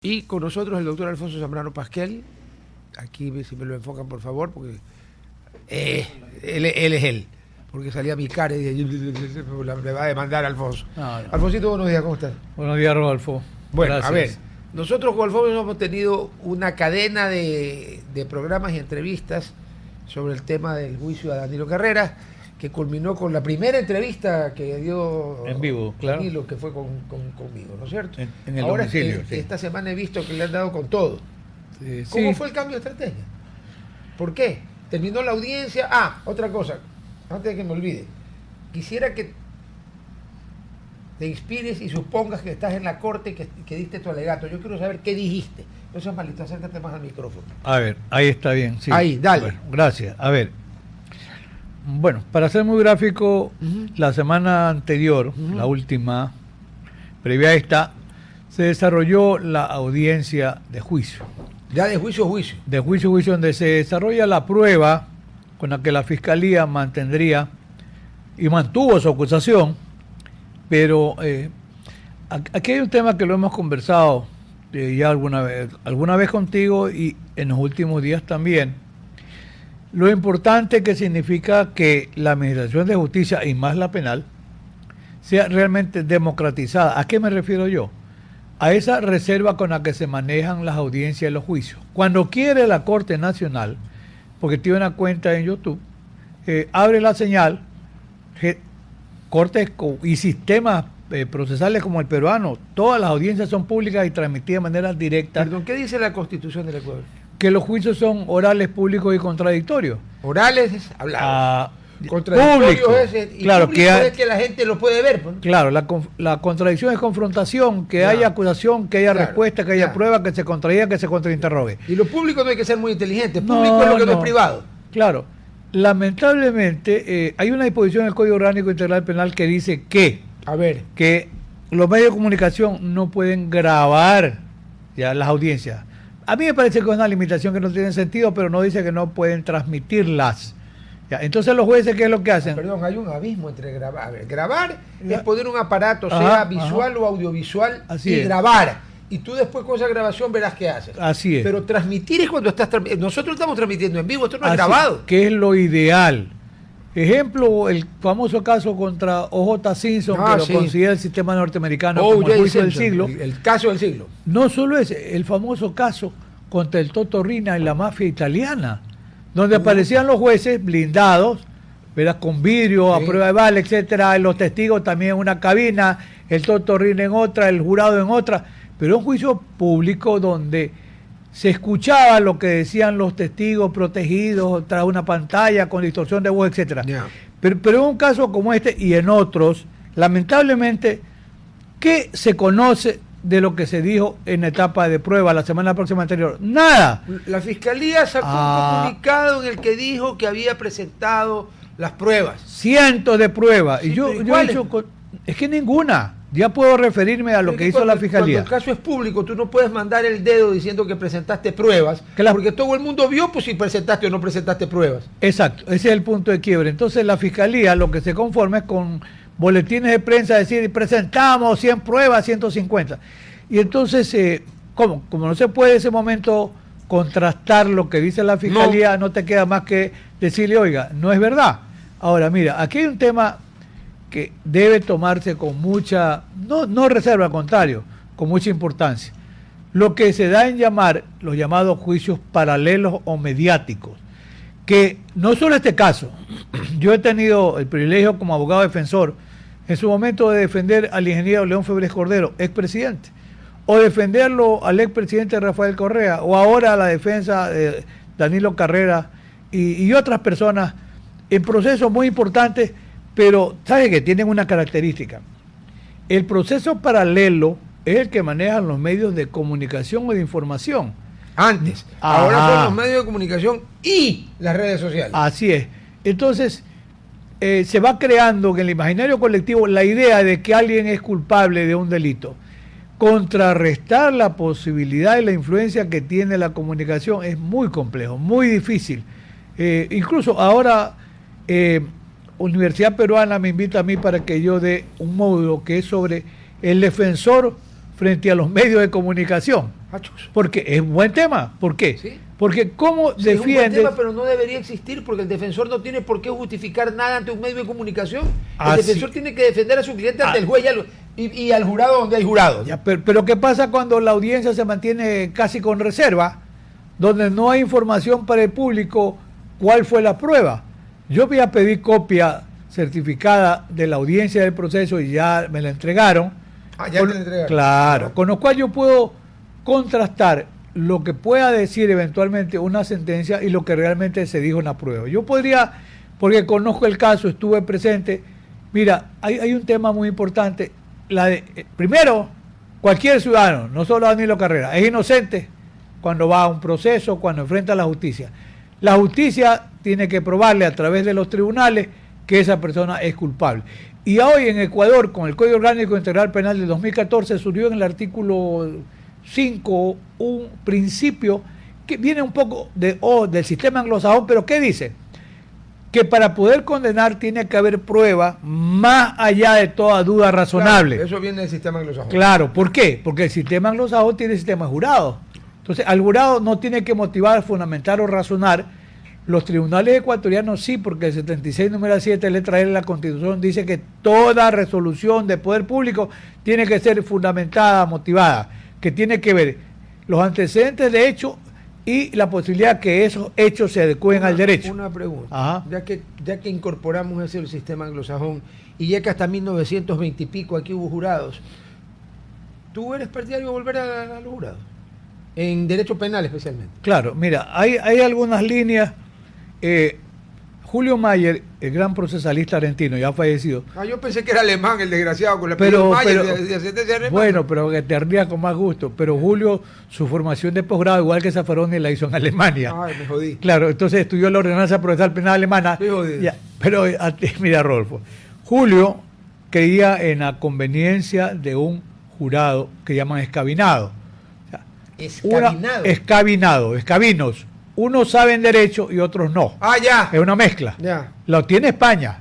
Y con nosotros el doctor Alfonso Zambrano Pasquel. Aquí, si me lo enfocan, por favor, porque él es él. Porque salía mi cara y dije, me va a demandar Alfonso. No. Alfonsito, buenos días, ¿cómo estás? Buenos días, Rodolfo. Bueno, Gracias. a ver, nosotros con Alfonso hemos tenido una cadena de programas y entrevistas sobre el tema del juicio a Danilo Carrera, que culminó con la primera entrevista que dio En vivo, claro. Danilo, que fue conmigo, ¿no es cierto? En el Ahora domicilio, sí. esta semana he visto que le han dado con todo. Sí. ¿Cómo fue el cambio de estrategia? ¿Por qué? Terminó la audiencia. Otra cosa, antes de que me olvide. Quisiera que te inspires y supongas que estás en la corte y que diste tu alegato. Yo quiero saber qué dijiste. No seas malito, acércate más al micrófono. A ver, ahí está bien. Sí. Ahí, dale. Bueno, gracias. A ver. Bueno, para ser muy gráfico, la semana anterior, la última, previa a esta, se desarrolló la audiencia de juicio. Ya de juicio a juicio. De juicio a juicio, donde se desarrolla la prueba con la que la Fiscalía mantendría y mantuvo su acusación, pero aquí hay un tema que lo hemos conversado ya alguna vez contigo y en los últimos días también. Lo importante que significa que la administración de justicia, y más la penal, sea realmente democratizada. ¿A qué me refiero yo? A esa reserva con la que se manejan las audiencias y los juicios. Cuando quiere la Corte Nacional, porque tiene una cuenta en YouTube, abre la señal, cortes y sistemas procesales como el peruano, todas las audiencias son públicas y transmitidas de manera directa. Perdón, ¿qué dice la Constitución del Ecuador? Que los juicios son orales, públicos y contradictorios. Orales es hablados. Público. Y Claro, público es que la gente lo puede ver. ¿No? Claro, la contradicción es confrontación, que haya acusación, que haya respuesta, que haya prueba, que se contradiga, que se contrainterrogue. Y lo público no hay que ser muy inteligente. Público es lo que no es privado. Claro. Lamentablemente, hay una disposición en el Código Orgánico Integral Penal que dice que los medios de comunicación no pueden grabar ya las audiencias. A mí me parece que es una limitación que no tiene sentido, pero no dice que no pueden transmitirlas. Ya, entonces los jueces, ¿qué es lo que hacen? Perdón, hay un abismo entre grabar. A ver, grabar es poner un aparato, sea visual o audiovisual, y grabar. Y tú después con esa grabación verás qué haces. Así es. Pero transmitir es cuando estás transmitiendo. Nosotros estamos transmitiendo en vivo, esto no es grabado. Que es lo ideal. Ejemplo, el famoso caso contra O.J. Simpson, que lo considera el sistema norteamericano como el juicio del siglo. El caso del siglo. No solo ese, el famoso caso contra el Toto Rina y la mafia italiana, donde aparecían los jueces blindados, ¿verdad? Con vidrio, a prueba de bala, etcétera, los testigos también en una cabina, el Toto Rina en otra, el jurado en otra, pero un juicio público donde se escuchaba lo que decían los testigos protegidos tras una pantalla con distorsión de voz, etcétera. Pero en un caso como este y en otros, lamentablemente, ¿qué se conoce de lo que se dijo en la etapa de prueba la semana próxima anterior? Nada. La Fiscalía sacó un comunicado en el que dijo que había presentado las pruebas. Cientos de pruebas. Sí, y yo he dicho, es que ninguna. Ya puedo referirme a lo que hizo la Fiscalía. Cuando el caso es público, tú no puedes mandar el dedo diciendo que presentaste pruebas, porque todo el mundo vio pues si presentaste o no presentaste pruebas. Exacto, ese es el punto de quiebre. Entonces la Fiscalía lo que se conforma es con boletines de prensa, decir, presentamos 100 pruebas, 150. Y entonces, como no se puede en ese momento contrastar lo que dice la Fiscalía, no te queda más que decirle, oiga, no es verdad. Ahora, mira, aquí hay un tema que debe tomarse con mucha, no reserva, al contrario, con mucha importancia. Lo que se da en llamar los llamados juicios paralelos o mediáticos, que no solo este caso, yo he tenido el privilegio como abogado defensor en su momento de defender al ingeniero León Febres Cordero, expresidente, o defenderlo al expresidente Rafael Correa, o ahora la defensa de Danilo Carrera y otras personas en procesos muy importantes. Pero, ¿sabe que tienen una característica? El proceso paralelo es el que manejan los medios de comunicación o de información. Antes. Ahora son los medios de comunicación y las redes sociales. Así es. Entonces, se va creando en el imaginario colectivo la idea de que alguien es culpable de un delito. Contrarrestar la posibilidad y la influencia que tiene la comunicación es muy complejo, muy difícil. Incluso ahora Universidad Peruana me invita a mí para que yo dé un módulo que es sobre el defensor frente a los medios de comunicación. Achos. Porque es un buen tema. ¿Por qué? ¿Sí? Porque ¿cómo Sí, es un buen defiendes? tema, pero no debería existir porque el defensor no tiene por qué justificar nada ante un medio de comunicación. El Así. defensor tiene que defender a su cliente ante Ah. el juez y al jurado donde hay jurado. Ya, pero ¿qué pasa cuando la audiencia se mantiene casi con reserva, donde no hay información para el público cuál fue la prueba? Yo voy a pedir copia certificada de la audiencia del proceso y ya me la entregaron. Ah, ya te la entregaron. Claro, con lo cual yo puedo contrastar lo que pueda decir eventualmente una sentencia y lo que realmente se dijo en la prueba. Yo podría, porque conozco el caso, estuve presente. Mira, hay un tema muy importante. Primero, cualquier ciudadano, no solo Danilo Carrera, es inocente cuando va a un proceso, cuando enfrenta a la justicia. La justicia tiene que probarle a través de los tribunales que esa persona es culpable. Y hoy en Ecuador, con el Código Orgánico Integral Penal de 2014, surgió en el artículo 5 un principio que viene un poco del sistema anglosajón, pero ¿qué dice? Que para poder condenar tiene que haber prueba más allá de toda duda razonable. Claro, eso viene del sistema anglosajón. Claro, ¿por qué? Porque el sistema anglosajón tiene sistema de jurado. Entonces, al jurado no tiene que motivar, fundamentar o razonar. Los tribunales ecuatorianos sí, porque el 76, número 7, letra E de la Constitución, dice que toda resolución de poder público tiene que ser fundamentada, motivada, que tiene que ver los antecedentes de hecho y la posibilidad que esos hechos se adecúen al derecho. Una pregunta. Ajá. Ya que incorporamos ese sistema anglosajón y ya que hasta 1920 y pico aquí hubo jurados, ¿tú eres partidario de volver a los jurados? En derecho penal especialmente. Claro, mira, hay algunas líneas. Julio Mayer, el gran procesalista argentino, ya fallecido. Yo pensé que era alemán el desgraciado con la Pero, Mayer pero de ascendencia alemana. bueno, pero que te ría con más gusto. Pero Julio, su formación de posgrado, igual que Zaffaroni, la hizo en Alemania. Ay, me jodí. Claro, entonces estudió la ordenanza procesal penal alemana. Me jodí. Ya, pero mira, Rodolfo, Julio creía en la conveniencia de un jurado que llaman escabinado. O sea, escabinos. Unos saben derecho y otros no. Ya. Es una mezcla. Ya. Lo tiene España.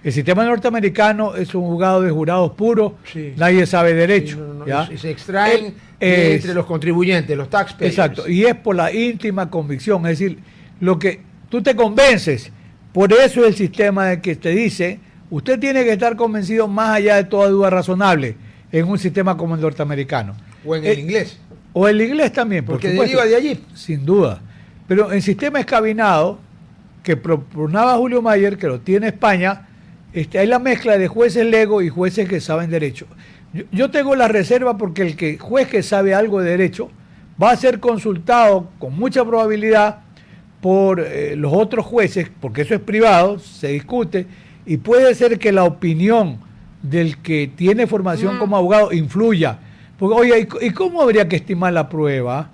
El sistema norteamericano es un juzgado de jurados puros, Sí. Nadie sabe derecho. Sí, no, ¿ya? y se extraen entre los contribuyentes, los taxpayers. Exacto, y es por la íntima convicción, es decir, lo que tú te convences, por eso el sistema de que te dice, usted tiene que estar convencido más allá de toda duda razonable en un sistema como el norteamericano. O en el inglés. O el inglés también, Porque por supuesto, deriva de allí. sin duda. Pero el sistema escabinado que propugnaba Julio Mayer, que lo tiene España, hay la mezcla de jueces legos y jueces que saben derecho. Yo tengo la reserva porque el juez que sabe algo de derecho va a ser consultado con mucha probabilidad por los otros jueces, porque eso es privado, se discute, y puede ser que la opinión del que tiene formación como abogado influya. Porque, oye, ¿y cómo habría que estimar la prueba?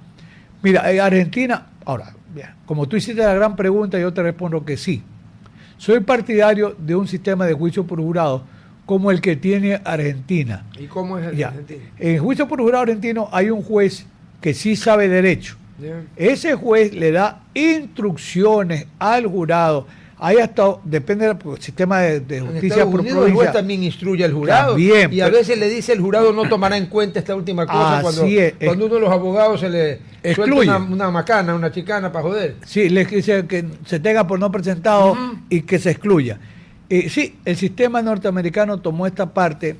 Mira, Argentina, ahora, bien, como tú hiciste la gran pregunta, yo te respondo que sí. Soy partidario de un sistema de juicio por jurado como el que tiene Argentina. ¿Y cómo es el Ya. argentino? En juicio por jurado argentino hay un juez que sí sabe derecho. Ya. Ese juez le da instrucciones al jurado. Ahí hasta, depende del sistema de En justicia Estados por Unidos el juez provincia. también instruye al jurado. También, y a pero- veces le dice el jurado no tomará en cuenta esta última cosa cuando Así es. uno de los abogados se le Excluye. suelta una macana, una chicana para joder. Sí, le dice que se tenga por no presentado y que se excluya. Sí, el sistema norteamericano tomó esta parte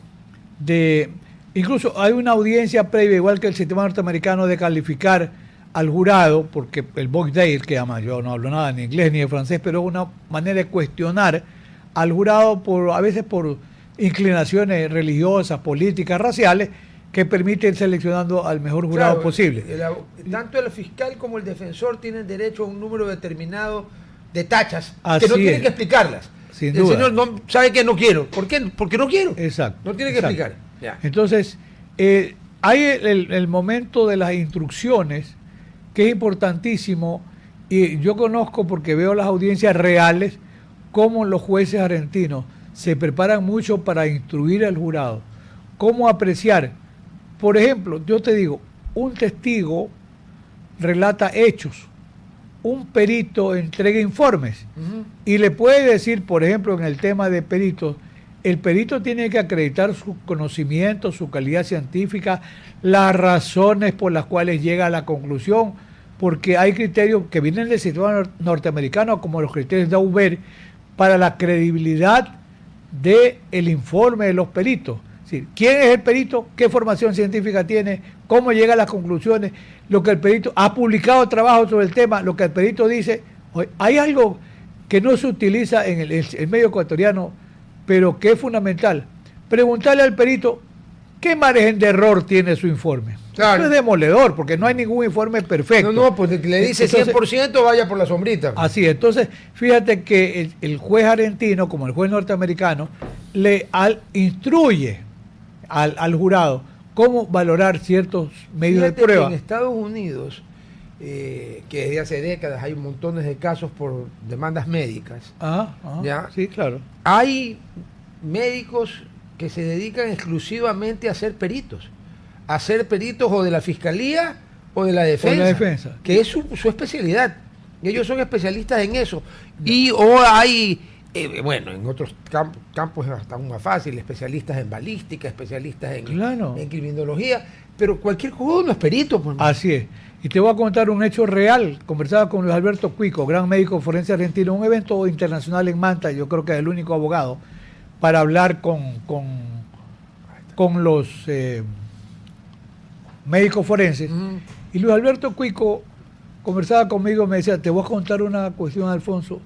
de... Incluso hay una audiencia previa, igual que el sistema norteamericano, de calificar al jurado, porque el Vox Day, que llama, yo no hablo nada ni inglés ni de francés, pero es una manera de cuestionar al jurado a veces por inclinaciones religiosas, políticas, raciales, que permiten ir seleccionando al mejor jurado Claro, posible. Tanto el fiscal como el defensor tienen derecho a un número determinado de tachas Así que no tienen es. que explicarlas. Sin el duda. señor no sabe que no quiero. ¿Por qué? Porque no quiero. Exacto. No tiene que exacto. explicar. Ya. Entonces, hay el momento de las instrucciones, que es importantísimo, y yo conozco porque veo las audiencias reales, cómo los jueces argentinos se preparan mucho para instruir al jurado, cómo apreciar. Por ejemplo, yo te digo, un testigo relata hechos, un perito entrega informes, Ujú. y le puede decir, por ejemplo, en el tema de peritos, el perito tiene que acreditar su conocimiento, su calidad científica, las razones por las cuales llega a la conclusión, porque hay criterios que vienen del sistema norteamericano, como los criterios de Auber, para la credibilidad del informe de los peritos. Es decir, ¿quién es el perito? ¿Qué formación científica tiene? ¿Cómo llega a las conclusiones? Lo que el perito ha publicado trabajo sobre el tema, lo que el perito dice. Hay algo que no se utiliza en el medio ecuatoriano, pero que es fundamental. Preguntarle al perito qué margen de error tiene su informe. Claro. Eso es demoledor, porque no hay ningún informe perfecto. No, pues le dice Entonces, 100%, vaya por la sombrita. Así, entonces, fíjate que el juez argentino, como el juez norteamericano, instruye al jurado cómo valorar ciertos medios Fíjate de prueba. que en Estados Unidos, que desde hace décadas hay montones de casos por demandas médicas. ¿Ya? Sí, claro. Hay médicos que se dedican exclusivamente a ser peritos o de la fiscalía o de la defensa, que es su especialidad. Ellos son especialistas en eso. O hay, bueno, en otros campos es hasta aún más fácil, especialistas en balística, especialistas en criminología, pero cualquier uno es perito. Pues. Así es. Y te voy a contar un hecho real. Conversaba con Luis Alberto Cuico, gran médico forense argentino, un evento internacional en Manta, yo creo que es el único abogado, para hablar con los médicos forenses. Y Luis Alberto Cuico conversaba conmigo, me decía, te voy a contar una cuestión, Alfonso.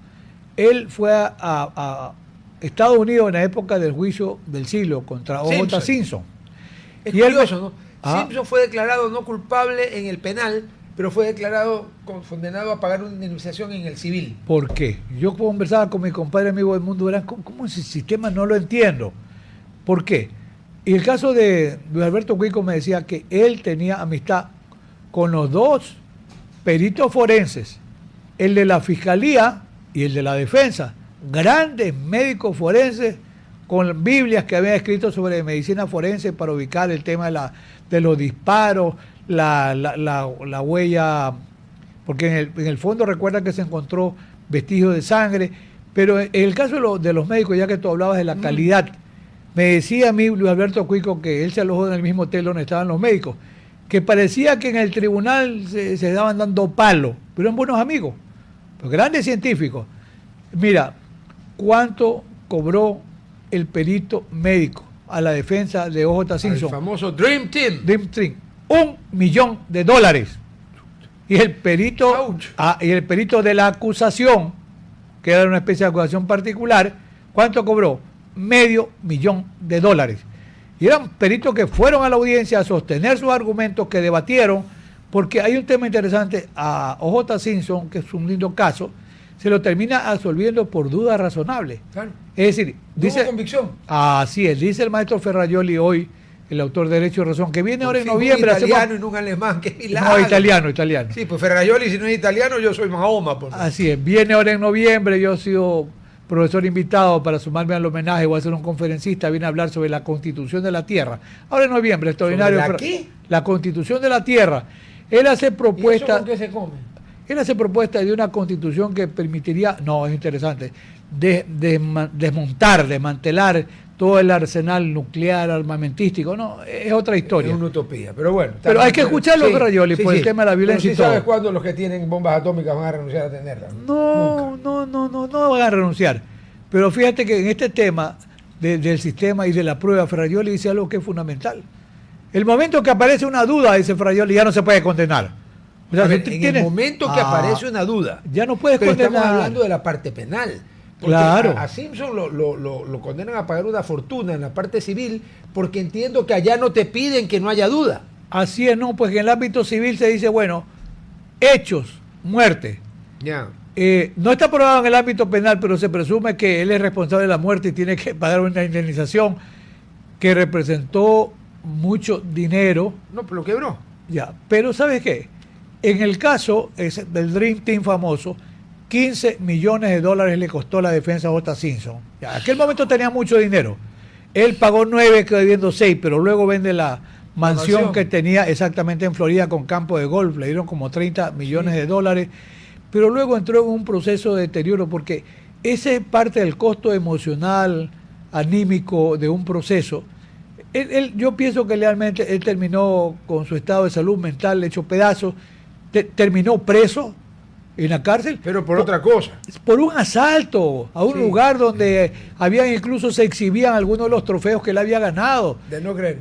Él fue a Estados Unidos en la época del juicio del siglo contra O.J. Simpson. Es curioso, ¿no? Simpson fue declarado no culpable en el penal, pero fue declarado condenado a pagar una indemnización en el civil. ¿Por qué? Yo conversaba con mi compadre amigo Edmundo Verán, ¿cómo ese sistema no lo entiendo? ¿Por qué? Y el caso de Luis Alberto Cuico me decía que él tenía amistad con los dos peritos forenses, el de la fiscalía y el de la defensa, grandes médicos forenses con Biblias que habían escrito sobre medicina forense para ubicar el tema de los disparos, la huella, porque en el fondo recuerda que se encontró vestigios de sangre, pero en el caso de los médicos, ya que tú hablabas de la calidad, me decía a mí Luis Alberto Cuico que él se alojó en el mismo hotel donde estaban los médicos, que parecía que en el tribunal se daban dando palo, pero eran buenos amigos, pero grandes científicos. Mira, ¿cuánto cobró el perito médico a la defensa de O.J. Simpson? El famoso Dream Team. $1 millón. Y el perito, de la acusación, que era una especie de acusación particular, ¿cuánto cobró? $500,000. Y eran peritos que fueron a la audiencia a sostener sus argumentos, que debatieron, porque hay un tema interesante. A O.J. Simpson, que es un lindo caso, se lo termina absolviendo por duda razonable. Claro. Es decir, dice convicción. Así es, dice el maestro Ferrajoli hoy, el autor de Derecho y Razón, que viene ahora en noviembre. Un italiano y no un alemán, qué milagro. No, italiano. Sí, pues Ferrajoli, si no es italiano, yo soy Mahoma. Pues. Así es, viene ahora en noviembre, yo he sido profesor invitado para sumarme al homenaje, voy a ser un conferencista, viene a hablar sobre la Constitución de la Tierra. Ahora en noviembre, extraordinario. ¿Sobre la qué? La Constitución de la Tierra. Él hace propuesta. ¿Y eso con qué se come? Él hace propuesta de una constitución que permitiría, no, es interesante, desmantelar todo el arsenal nuclear, armamentístico. No, es otra historia. Es una utopía, pero bueno. Pero hay que escucharlo, Ferrajoli, por el tema de la violencia y todo. ¿Sabes cuándo los que tienen bombas atómicas van a renunciar a tenerlas? No van a renunciar. Pero fíjate que en este tema del sistema y de la prueba, Ferrajoli dice algo que es fundamental. El momento que aparece una duda, dice Ferrajoli, ya no se puede condenar. O sea, el momento que aparece una duda, ya no puedes pero condenar. Estamos hablando de la parte penal. Porque claro. A Simpson lo condenan a pagar una fortuna en la parte civil, porque entiendo que allá no te piden que no haya duda. Así es, no, pues en el ámbito civil se dice, bueno, hechos, muerte. Ya. No está probado en el ámbito penal, pero se presume que él es responsable de la muerte y tiene que pagar una indemnización que representó mucho dinero. No, pero lo quebró. Ya, pero ¿sabes qué? En el caso del Dream Team famoso, $15 millones le costó la defensa a J. Simpson. Ya, en aquel momento tenía mucho dinero. Él pagó 9, quedó debiendo 6, pero luego vende la mansión que tenía exactamente en Florida con campo de golf. Le dieron como $30 millones. Pero luego entró en un proceso de deterioro porque esa es parte del costo emocional, anímico de un proceso. Yo pienso que realmente él terminó con su estado de salud mental hecho pedazos, terminó preso en la cárcel. Pero por otra cosa. Por un asalto a un lugar donde habían incluso se exhibían algunos de los trofeos que él había ganado. De no creer.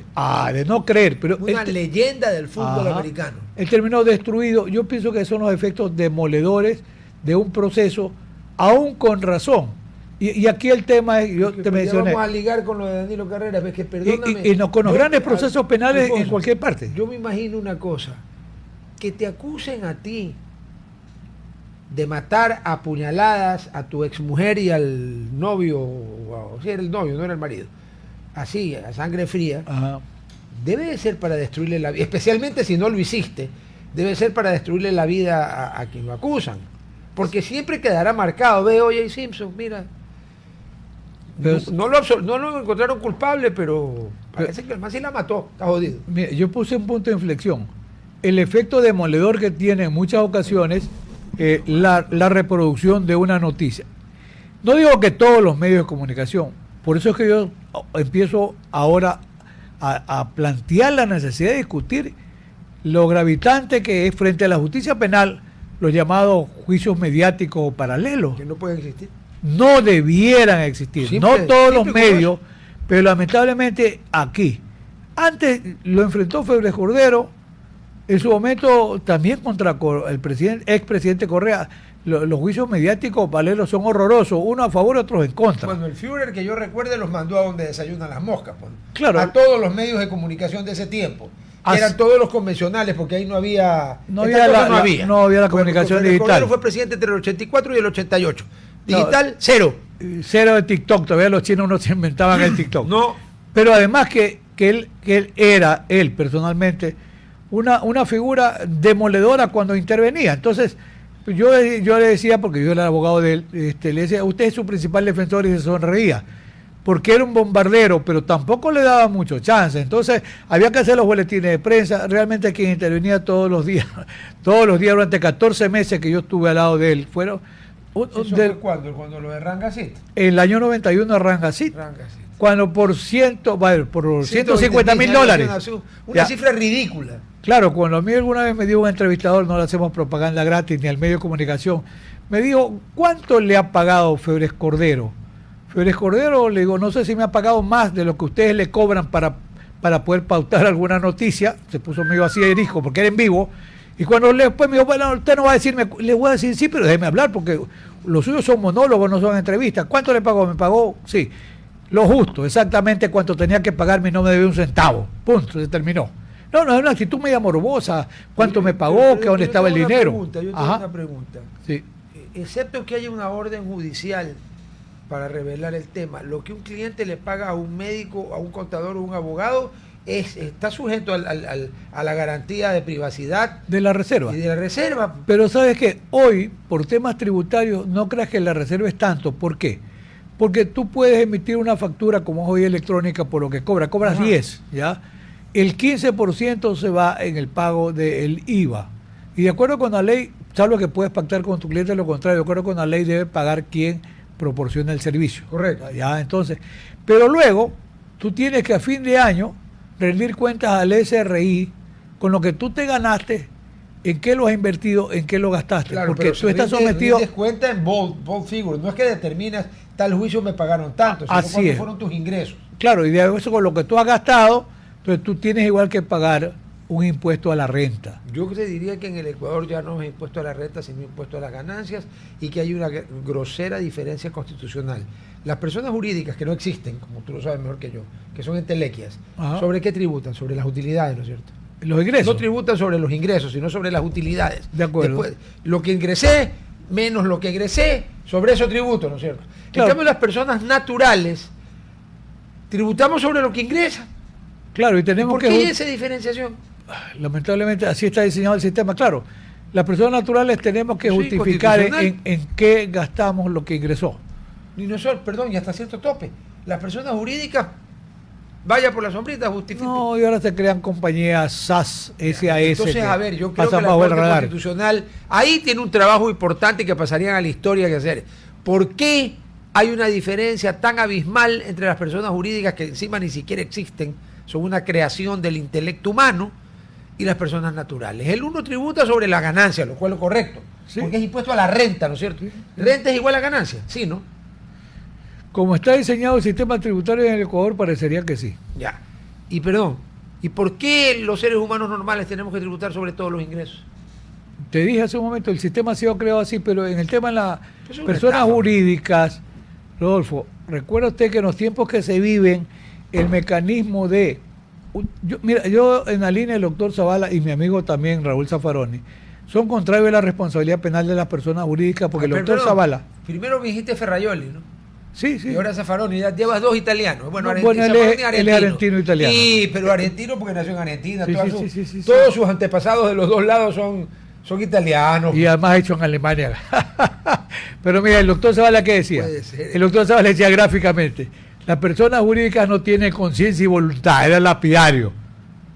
De no creer. Pero una leyenda del fútbol americano. Él terminó destruido. Yo pienso que son los efectos demoledores de un proceso, aún con razón. Y aquí el tema es, yo te mencioné. Vamos a ligar con lo de Danilo Carreras, ves que perdóname. Y con los grandes procesos penales en cualquier parte. Yo me imagino una cosa, que te acusen a ti de matar a puñaladas a tu exmujer y al novio, o si era el novio, no era el marido, así, a sangre fría, debe de ser para destruirle la vida, especialmente si no lo hiciste, debe ser para destruirle la vida a quien lo acusan, porque siempre quedará marcado. Ve, O.J. Simpson, mira, no lo encontraron culpable, pero parece que el man sí la mató, está jodido. Mira, yo puse un punto de inflexión. El efecto demoledor que tiene en muchas ocasiones la reproducción de una noticia. No digo que todos los medios de comunicación, por eso es que yo empiezo ahora a plantear la necesidad de discutir lo gravitante que es frente a la justicia penal los llamados juicios mediáticos o paralelos. Que no pueden existir. No debieran existir, no todos los medios, pero lamentablemente aquí. Antes lo enfrentó Febres Cordero, en su momento también contra el expresidente Correa. Los juicios mediáticos paralelos son horrorosos, unos a favor y otros en contra. Cuando el Führer, que yo recuerde, los mandó a donde desayunan las moscas, pues. Claro. A todos los medios de comunicación de ese tiempo. Eran todos los convencionales, porque ahí no había la comunicación digital. Cordero fue presidente entre el 84 y el 88. Digital, cero. Cero de TikTok, todavía los chinos no se inventaban el TikTok. No. Pero además que él era, personalmente, una figura demoledora cuando intervenía. Entonces, yo le decía, porque yo era abogado de él, le decía, usted es su principal defensor, y se sonreía, porque era un bombardero, pero tampoco le daba mucho chance. Entonces, había que hacer los boletines de prensa. Realmente quien intervenía todos los días durante 14 meses que yo estuve al lado de él, fueron... ¿Eso fue cuándo? ¿Cuando lo de Rangacit? El año 91 de Rangacit. Cuando por 150 mil dólares. Una cifra ridícula. Claro, cuando a mí alguna vez me dio un entrevistador, no le hacemos propaganda gratis ni al medio de comunicación, me dijo, ¿cuánto le ha pagado Febres Cordero? Febres Cordero, le digo, no sé si me ha pagado más de lo que ustedes le cobran para poder pautar alguna noticia. Se puso medio así de erijo porque era en vivo. Y cuando después me dijo, bueno, usted no va a decirme, le voy a decir sí, pero déjeme hablar, porque los suyos son monólogos, no son entrevistas. ¿Cuánto le pagó? Me pagó, sí, lo justo, exactamente cuánto tenía que pagarme y no me debía un centavo. Punto, se terminó. No, es una actitud media morbosa. ¿Cuánto me pagó? ¿Que dónde estaba el dinero? Yo tengo una pregunta. Sí. Excepto que haya una orden judicial para revelar el tema, lo que un cliente le paga a un médico, a un contador o un abogado, está sujeto a la garantía de privacidad de la reserva. Y de la reserva. Pero sabes que hoy, por temas tributarios, no creas que la reserva es tanto. ¿Por qué? Porque tú puedes emitir una factura como es hoy electrónica por lo que cobras 10, ¿ya? El 15% se va en el pago del IVA. Y de acuerdo con la ley, salvo que puedes pactar con tu cliente, lo contrario, de acuerdo con la ley debe pagar quien proporciona el servicio. Correcto. ¿Ya? Entonces, pero luego, tú tienes que a fin de año rendir cuentas al SRI con lo que tú te ganaste, en qué lo has invertido, en qué lo gastaste. Claro, porque tú estás sometido... Rindes cuenta en bold figures, no es que determinas tal juicio me pagaron tanto, sino cuántos fueron tus ingresos. Claro, y de eso con lo que tú has gastado, entonces tú tienes igual que pagar un impuesto a la renta. Yo te diría que en el Ecuador ya no es impuesto a la renta, sino impuesto a las ganancias, y que hay una grosera diferencia constitucional. Las personas jurídicas que no existen, como tú lo sabes mejor que yo, que son entelequias, ¿sobre qué tributan? Sobre las utilidades, ¿no es cierto? Los ingresos. No tributan sobre los ingresos, sino sobre las utilidades. De acuerdo. Después, lo que ingresé, menos lo que egresé, sobre eso tributo, ¿no es cierto? Claro. En cambio, las personas naturales tributamos sobre lo que ingresa. Claro, y tenemos ¿Por qué hay esa diferenciación? Lamentablemente así está diseñado el sistema. Claro, las personas naturales tenemos que justificar en qué gastamos lo que ingresó. Y no solo, perdón, y hasta cierto tope. Las personas jurídicas, vaya por la sombrita, justifiquen. No, y ahora se crean compañías SAS, SAS. Entonces, a ver, yo creo que la Corte Constitucional ahí tiene un trabajo importante que pasarían a la historia que hacer. ¿Por qué hay una diferencia tan abismal entre las personas jurídicas que encima ni siquiera existen, son una creación del intelecto humano, y las personas naturales. El uno tributa sobre la ganancia, lo cual es lo correcto, Sí. porque es impuesto a la renta, ¿no es cierto? Renta es igual a ganancia, sí, ¿no? Como está diseñado el sistema tributario en el Ecuador, parecería que sí. Ya. Y perdón, ¿y por qué los seres humanos normales tenemos que tributar sobre todos los ingresos? Te dije hace un momento, el sistema ha sido creado así, pero en el tema de las Es una personas estafa. jurídicas, Rodolfo, recuerda usted que en los tiempos que se viven, el mecanismo de... yo en la línea del doctor Zavala y mi amigo también, Raúl Zaffaroni, son contrarios a la responsabilidad penal de las personas jurídicas, porque el Pero, doctor perdón, Zavala... primero me dijiste Ferraioli, ¿no? Sí, sí. Y ahora Zaffaroni, ya llevas dos italianos. Bueno, No, bueno, él es Zaffaroni argentino-italiano. Sí, pero argentino porque nació en Argentina. Sí, todas sí, sus- sí, sí, sí, todos sí. sus antepasados de los dos lados son italianos. Y además hecho en Alemania. Pero mira, el doctor Zavala, ¿qué decía? Puede ser. El doctor Zavala decía gráficamente, las personas jurídicas no tienen conciencia y voluntad, era lapidario.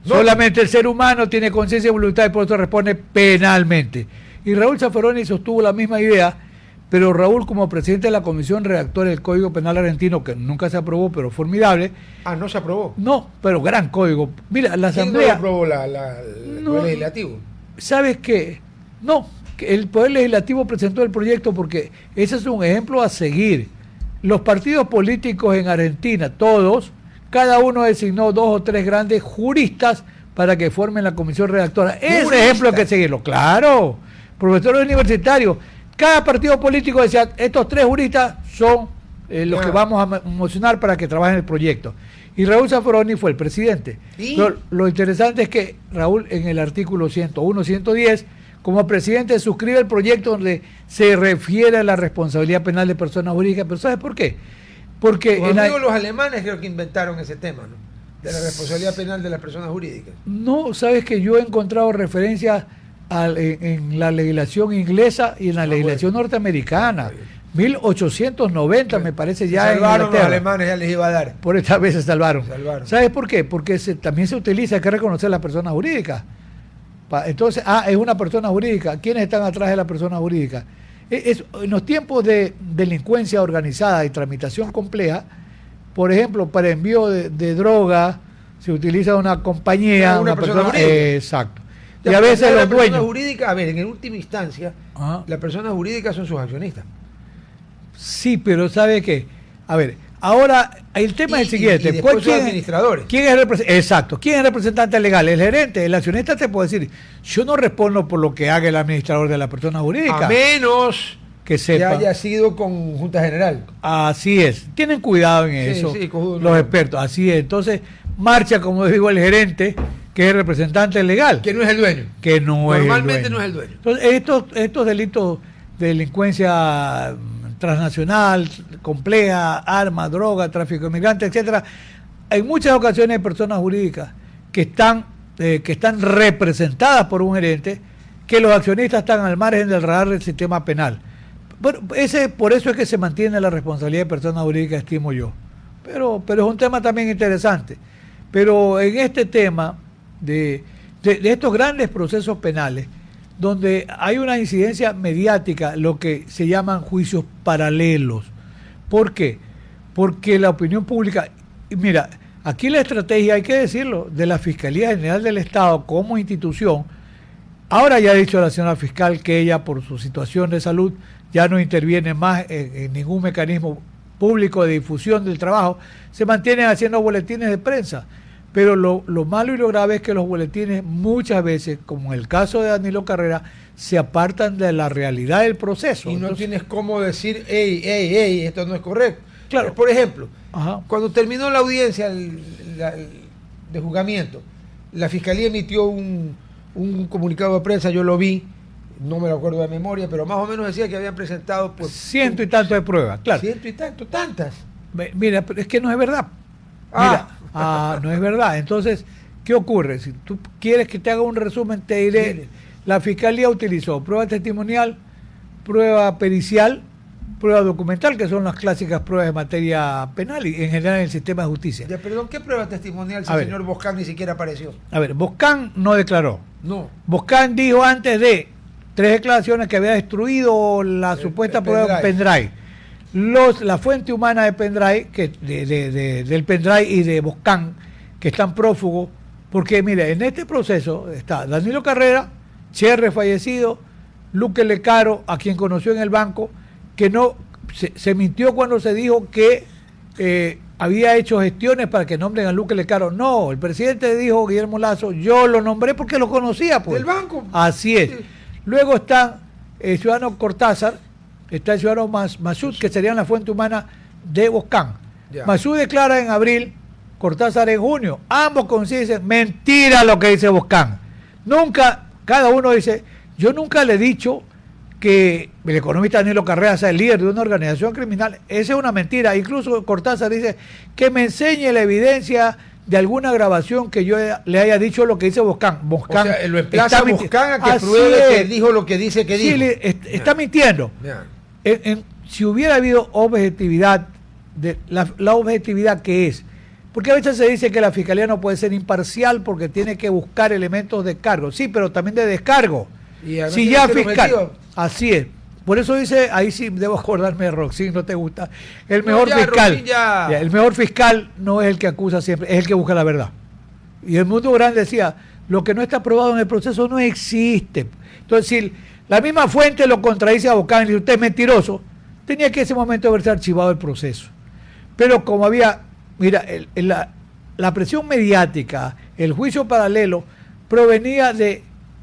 No. Solamente el ser humano tiene conciencia y voluntad y por eso responde penalmente. Y Raúl Zaffaroni sostuvo la misma idea, pero Raúl, como presidente de la comisión redactora del Código Penal argentino, que nunca se aprobó, pero formidable, Ah, no se aprobó. no, pero gran código. Mira, la ¿Quién no lo Asamblea... aprobó el No. Poder Legislativo? ¿Sabes qué? No, que el Poder Legislativo presentó el proyecto porque ese es un ejemplo a seguir. Los partidos políticos en Argentina, todos, cada uno designó 2 o 3 grandes juristas para que formen la comisión redactora. Ese ¿Juristas? ejemplo hay que seguirlo, claro. Profesores universitarios, cada partido político decía, estos 3 juristas son los Ya. que vamos a mocionar para que trabajen el proyecto. Y Raúl Zaffaroni fue el presidente. ¿Y? Lo interesante es que Raúl en el artículo 101, 110, como presidente suscribe el proyecto donde se refiere a la responsabilidad penal de personas jurídicas. ¿Pero sabes por qué? Porque Los en la- amigos los alemanes creo que inventaron ese tema, ¿no? De la responsabilidad penal de las personas jurídicas. no, sabes que yo he encontrado referencias en la legislación inglesa y en la legislación norteamericana. 1890 me parece ya en salvaron los Inglaterra. alemanes, ya les iba a dar. Por esta vez se salvaron. Salvaron. ¿Sabes por qué? Porque también se utiliza, hay que reconocer las personas jurídicas. Entonces, es una persona jurídica. ¿Quiénes están atrás de la persona jurídica? En los tiempos de delincuencia organizada y tramitación compleja, por ejemplo, para envío de droga, se utiliza una compañía, Una persona jurídica. exacto. Ya, Y a pero veces la los persona dueños. jurídica, a ver, en última instancia, Ajá. las personas jurídicas son sus accionistas. Sí, pero ¿sabe qué? A ver, ahora el tema es el siguiente. Y después ¿Cuál- sus administradores. ¿Quién es exacto? ¿Quién es el representante legal? El gerente, el accionista te puede decir, yo no respondo por lo que haga el administrador de la persona jurídica. A menos Que que sepa. haya sido con Junta General. Así es. Tienen cuidado en Sí, eso sí, cojudo, los no. expertos. Así es. Entonces, marcha, como digo, el gerente, que es el representante legal. Que no es el dueño. Que no Normalmente es el dueño. no es el dueño. Entonces, estos delitos de delincuencia transnacional, compleja, armas, droga, tráfico de migrantes, etcétera, en muchas ocasiones hay personas jurídicas que están representadas por un gerente, que los accionistas están al margen del radar del sistema penal. Bueno, por eso es que se mantiene la responsabilidad de personas jurídicas, estimo yo. Pero es un tema también interesante. Pero en este tema de estos grandes procesos penales, donde hay una incidencia mediática, lo que se llaman juicios paralelos. ¿Por qué? Porque la opinión pública, y mira, aquí la estrategia, hay que decirlo, de la Fiscalía General del Estado como institución, ahora ya ha dicho la señora fiscal que ella, por su situación de salud, ya no interviene más en ningún mecanismo público de difusión del trabajo, se mantienen haciendo boletines de prensa. Pero lo malo y lo grave es que los boletines muchas veces, como en el caso de Danilo Carrera, se apartan de la realidad del proceso. Y no Entonces, tienes cómo decir, hey, esto no es correcto. Claro. Por ejemplo, ajá. cuando terminó la audiencia de juzgamiento, la fiscalía emitió un comunicado de prensa, yo lo vi, no me lo acuerdo de memoria, pero más o menos decía que habían presentado pues, Ciento y tanto de pruebas, claro. ciento y tanto, tantas. Mira, pero es que no es verdad. Mira, no es verdad. Entonces, ¿qué ocurre? Si tú quieres que te haga un resumen, te diré, Mire. la Fiscalía utilizó prueba testimonial, prueba pericial, prueba documental, que son las clásicas pruebas de materia penal y en general en el sistema de justicia. Ya, perdón, ¿qué prueba testimonial si A el ver. señor Boscán ni siquiera apareció? A ver, Boscán no declaró. No. Boscán dijo antes de 3 declaraciones que había destruido la supuesta el prueba pendrive. pendrive. la fuente humana de Pendray, del Pendray y de Boscán, que están prófugos, porque mire, en este proceso está Danilo Carrera, Cherre fallecido, Luque Lecaro, a quien conoció en el banco, que no se mintió cuando se dijo que había hecho gestiones para que nombren a Luque Lecaro. No, el presidente dijo, Guillermo Lazo, yo lo nombré porque lo conocía, pues. ¿Del banco? Así es. Sí. Luego está el ciudadano Cortázar, está el ciudadano Masud, que sería la fuente humana de Boscán. Ya. Masud declara en abril, Cortázar en junio. Ambos coinciden, mentira lo que dice Boscán. Nunca, cada uno dice, yo nunca le he dicho que el economista Danilo Carrera sea el líder de una organización criminal. Esa es una mentira. Incluso Cortázar dice que me enseñe la evidencia de alguna grabación que yo le haya dicho lo que dice Boscán. Boscán, o sea, lo emplaza a Boscán a que pruebe que dijo lo que dice que dijo. Sí, está mintiendo. Si hubiera habido objetividad, la objetividad que es, porque a veces se dice que la fiscalía no puede ser imparcial porque tiene que buscar elementos de cargo. Sí, pero también de descargo. Si ya fiscal, así es. Por eso dice, ahí sí debo acordarme de Roxy, no te gusta. El mejor fiscal, el mejor fiscal no es el que acusa siempre, es el que busca la verdad. Y el Mundo Grande decía, lo que no está probado en el proceso no existe. Entonces, si la misma fuente lo contradice a Boscán y dice, usted es mentiroso, tenía que en ese momento haberse archivado el proceso. Pero como había, mira, la presión mediática, el juicio paralelo, provenía de,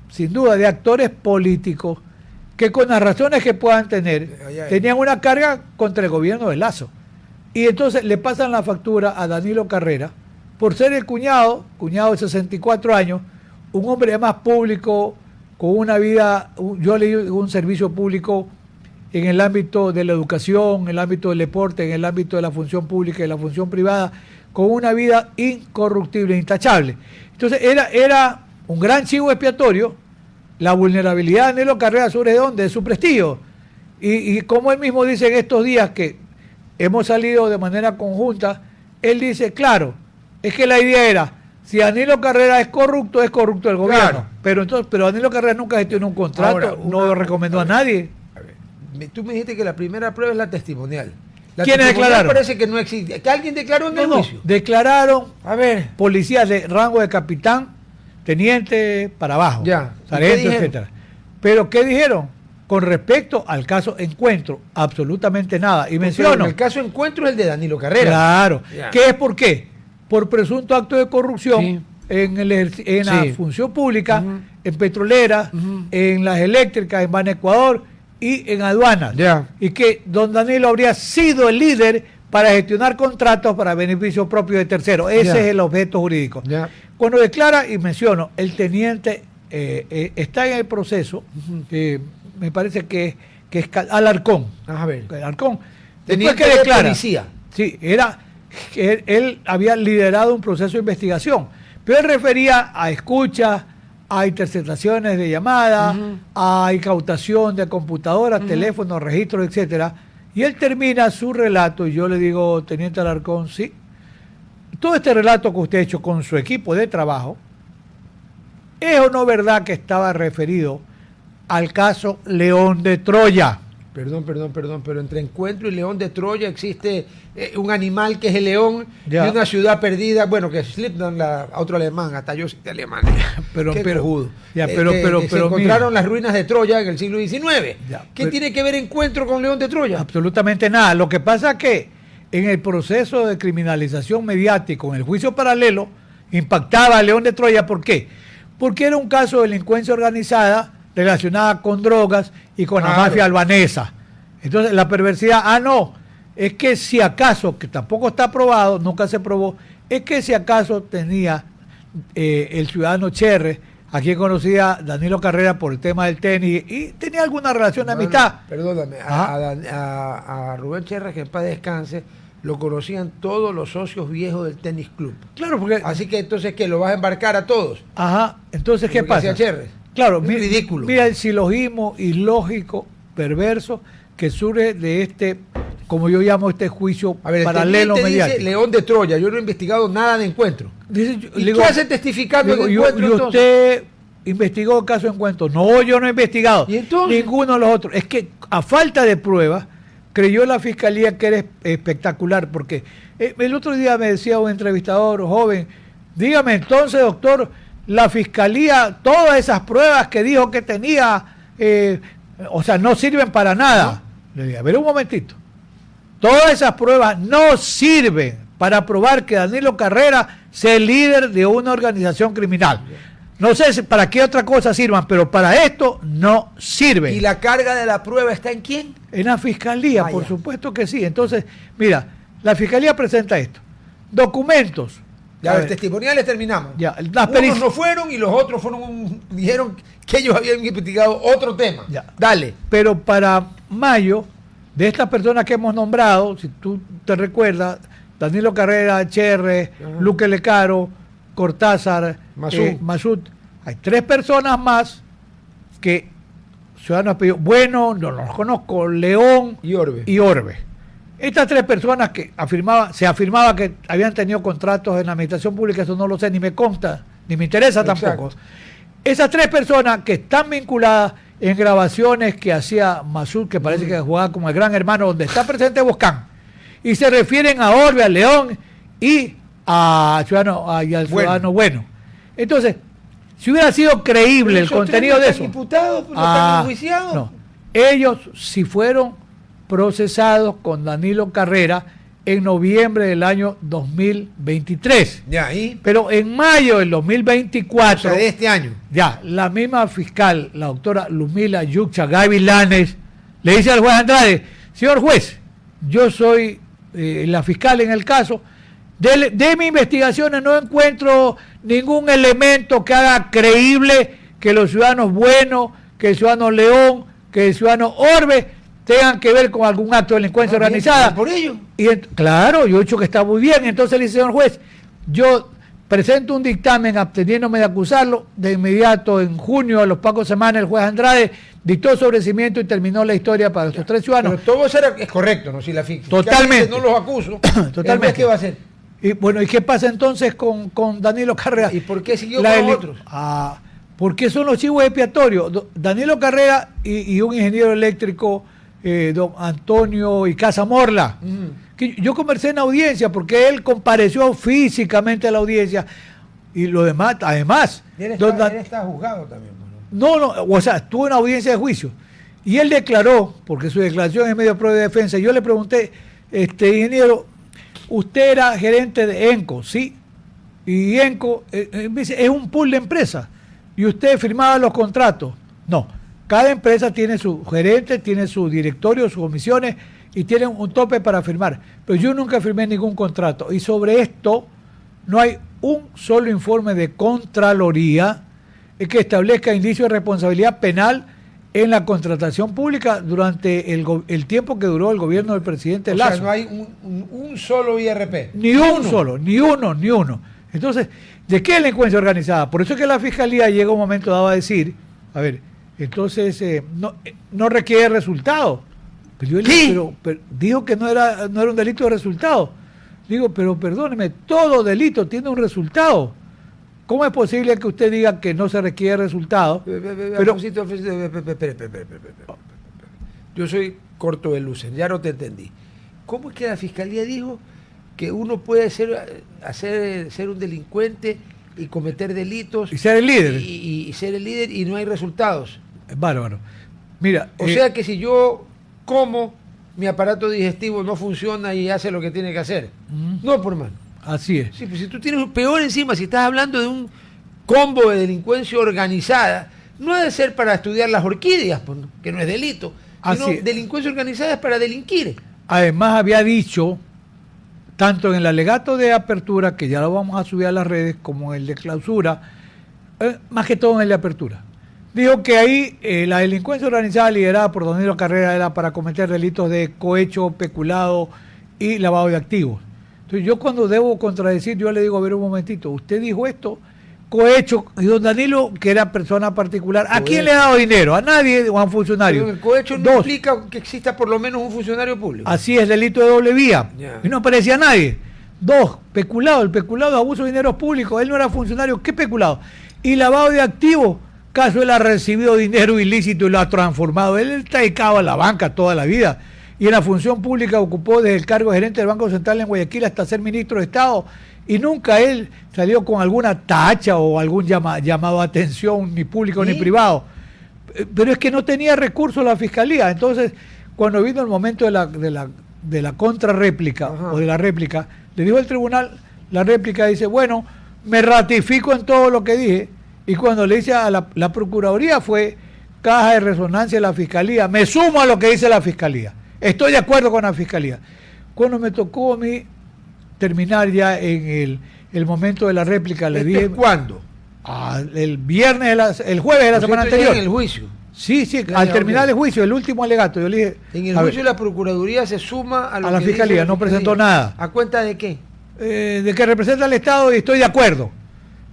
sin duda, de actores políticos que con las razones que puedan tener, tenían una carga contra el gobierno de Lazo. Y entonces le pasan la factura a Danilo Carrera por ser el cuñado de 64 años, un hombre más público, con una vida, yo leí un servicio público en el ámbito de la educación, en el ámbito del deporte, en el ámbito de la función pública y la función privada, con una vida incorruptible, intachable. Entonces era un gran chivo expiatorio. La vulnerabilidad de Danilo Carrera surge de dónde, de su prestigio. Y como él mismo dice en estos días que hemos salido de manera conjunta, él dice, claro, es que la idea era, si Danilo Carrera es corrupto el gobierno. Claro. Pero Danilo Carrera nunca gestionó un contrato, ahora, no lo recomendó a nadie. A ver, tú me dijiste que la primera prueba es la testimonial. ¿Quiénes declararon? Parece que no existe. ¿Que alguien declaró en el juicio? Declararon policías de rango de capitán, teniente para abajo, sargento, etcétera. Pero ¿qué dijeron? Con respecto al caso Encuentro, absolutamente nada. Y menciono. El caso Encuentro es el de Danilo Carrera. Claro. ¿Qué es por qué? Por presunto acto de corrupción en la función pública, en petroleras, en las eléctricas, en Banecuador y en aduanas. Y que don Danilo habría sido el líder para gestionar contratos para beneficio propio de terceros. Ese es el objeto jurídico. Cuando declara, y menciono, el teniente está en el proceso, me parece que es Alarcón. A ver. Alarcón. Después que declara. Policía. Sí, era que él había liderado un proceso de investigación, pero él refería a escuchas, a interceptaciones de llamadas, a incautación de computadoras, teléfonos, registros, etcétera. Y él termina su relato, y yo le digo, teniente Alarcón, sí, todo este relato que usted ha hecho con su equipo de trabajo, ¿es o no verdad que estaba referido al caso León de Troya? Perdón, pero entre Encuentro y León de Troya existe un animal que es el león y una ciudad perdida, bueno, que es Slipknot, otro alemán, hasta yo soy alemán. pero se encontraron mira, las ruinas de Troya en el siglo XIX. ¿Qué tiene que ver Encuentro con León de Troya? Absolutamente nada. Lo que pasa es que en el proceso de criminalización mediática, en el juicio paralelo, impactaba a León de Troya. ¿Por qué? Porque era un caso de delincuencia organizada relacionada con drogas y con la mafia albanesa. Entonces, la perversidad, no, es que si acaso, que tampoco está probado, nunca se probó, es que si acaso tenía el ciudadano Cherre, a quien conocía Danilo Carrera por el tema del tenis, y tenía alguna relación de amistad. Perdóname, a Rubén Cherre, que en paz descanse, lo conocían todos los socios viejos del tenis club. Claro, porque... Así que entonces, ¿qué? ¿Lo vas a embarcar a todos? Entonces, ¿qué pasa? Claro, es ridículo. Mira el silogismo ilógico, perverso, que surge de este, como yo llamo este juicio paralelo mediático. Dice León de Troya, yo no he investigado nada de Encuentro. ¿Qué hace testificando de Encuentro? ¿Y usted investigó el caso de Encuentro? No, yo no he investigado. ¿Y entonces? Ninguno de los otros. Es que a falta de pruebas, creyó la fiscalía que era espectacular, porque el otro día me decía un entrevistador joven, dígame entonces, doctor, la fiscalía, todas esas pruebas que dijo que tenía, o sea, no sirven para nada. Le dije, a ver un momentito, todas esas pruebas no sirven para probar que Danilo Carrera sea el líder de una organización criminal. No sé para qué otra cosa sirvan, pero para esto no sirven. ¿Y la carga de la prueba está en quién? En la fiscalía, por supuesto que sí. Entonces, mira, la fiscalía presenta esto. Documentos. Ya, los testimoniales terminamos. Ya, unos no fueron y los otros dijeron que ellos habían investigado otro tema. Ya. Dale. Pero para mayo, de estas personas que hemos nombrado, si tú te recuerdas, Danilo Carrera, HR, Luque Lecaro, Cortázar, Masud, hay 3 personas más que ciudadanos pedido, bueno, no los conozco, León y Orbe. Estas 3 personas que se afirmaba que habían tenido contratos en la administración pública, eso no lo sé, ni me consta, ni me interesa tampoco. Esas 3 personas que están vinculadas en grabaciones que hacía Masud, que parece que jugaba como el gran hermano, donde está presente Boscán, y se refieren a Orbe, a León y al ciudadano bueno. Entonces, si hubiera sido creíble el contenido de eso, imputados, están enjuiciados. No, ellos sí fueron procesados con Danilo Carrera en noviembre del año 2023. Ya, ¿y? Pero en mayo del 2024, o sea, de este año, ya, la misma fiscal, la doctora Lumila Yucha Gavilanes, le dice al juez Andrade, señor juez, yo soy la fiscal en el caso, de mis investigaciones no encuentro ningún elemento que haga creíble que los ciudadanos Bueno, que el ciudadano León, que el ciudadano Orbe tengan que ver con algún acto de delincuencia organizada. ¿Por ello? Y claro, yo he dicho que está muy bien. Entonces le dice, señor juez, yo presento un dictamen absteniéndome de acusarlo. De inmediato, en junio, a los pocos semanas, el juez Andrade dictó sobrecimiento y terminó la historia para estos 3 ciudadanos. Pero todo eso es correcto, ¿no? Si la fiscalía totalmente no los acuso, totalmente. ¿qué va a hacer? Y bueno, ¿y qué pasa entonces con Danilo Carrera? ¿Y por qué siguió con los otros? Porque son los chivos expiatorios. Danilo Carrera y un ingeniero eléctrico, don Antonio Icaza Morla, que yo conversé en audiencia porque él compareció físicamente a la audiencia y lo demás, además. Él está juzgado también, ¿no? No, o sea, estuvo en audiencia de juicio y él declaró, porque su declaración es medio prueba de defensa. Yo le pregunté, ingeniero, usted era gerente de ENCO, ¿sí? Y ENCO dice, es un pool de empresas y usted firmaba los contratos. No, cada empresa tiene su gerente, tiene su directorio, sus comisiones y tienen un tope para firmar. Pero yo nunca firmé ningún contrato y sobre esto no hay un solo informe de Contraloría que establezca indicio de responsabilidad penal en la contratación pública durante el tiempo que duró el gobierno del presidente Lazo. O sea, no hay un solo IRP. Ni uno. Entonces, ¿de qué delincuencia organizada? Por eso es que la Fiscalía llega un momento dado a decir, a ver, entonces no requiere resultado. Pero dijo que no era un delito de resultado. Digo, pero perdóneme, todo delito tiene un resultado. ¿Cómo es posible que usted diga que no se requiere resultado? Pero yo soy corto de luces, ya no te entendí. ¿Cómo es que la Fiscalía dijo que uno puede ser un delincuente y cometer delitos y ser el líder y ser el líder y no hay resultados? Es bárbaro. Mira, o sea que si yo como, mi aparato digestivo no funciona y hace lo que tiene que hacer. No, por mano. Así es. Sí, pues si tú tienes peor encima, si estás hablando de un combo de delincuencia organizada, no ha de ser para estudiar las orquídeas, pues, que no es delito, sino delincuencia organizada es para delinquir. Además había dicho, tanto en el alegato de apertura, que ya lo vamos a subir a las redes, como en el de clausura, más que todo en el de apertura. Dijo que ahí la delincuencia organizada liderada por Danilo Carrera era para cometer delitos de cohecho, peculado y lavado de activos. Entonces yo cuando debo contradecir, yo le digo, a ver un momentito, usted dijo esto, cohecho, y don Danilo, que era persona particular, ¿a quién le ha dado dinero? ¿A nadie o a un funcionario? Pero el cohecho no implica que exista por lo menos un funcionario público. Así es, delito de doble vía. Y no aparecía nadie. 2, peculado, el peculado de abuso de dinero público, él no era funcionario, ¿qué peculado? Y lavado de activos, caso él ha recibido dinero ilícito y lo ha transformado, él está dedicado a la banca toda la vida. y en la función pública ocupó desde el cargo de gerente del Banco Central en Guayaquil hasta ser ministro de Estado, y nunca él salió con alguna tacha o algún llamado a atención, ni público ni privado. Pero es que no tenía recursos la Fiscalía. Entonces, cuando vino el momento de la contrarréplica o de la réplica, le dijo al tribunal, la réplica dice, bueno, me ratifico en todo lo que dije, y cuando le dice a la Procuraduría fue caja de resonancia de la Fiscalía, me sumo a lo que dice la Fiscalía, estoy de acuerdo con la Fiscalía. Cuando me tocó a mí terminar ya en el momento de la réplica, le dije... ¿Cuándo? El viernes, el jueves de la semana anterior. En el juicio. Sí, al terminar el juicio, el último alegato, yo le dije... En el juicio la Procuraduría se suma a la Fiscalía, no presentó nada. ¿A cuenta de qué? De que representa al Estado y estoy de acuerdo.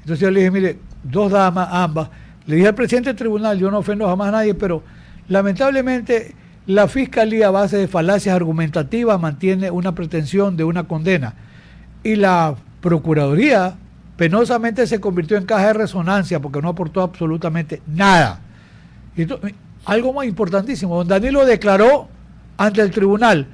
Entonces yo le dije, mire, dos damas, ambas. Le dije al presidente del tribunal, yo no ofendo jamás a nadie, pero lamentablemente la Fiscalía, a base de falacias argumentativas, mantiene una pretensión de una condena. Y la Procuraduría penosamente se convirtió en caja de resonancia porque no aportó absolutamente nada. Y algo más importantísimo, don Danilo declaró ante el tribunal,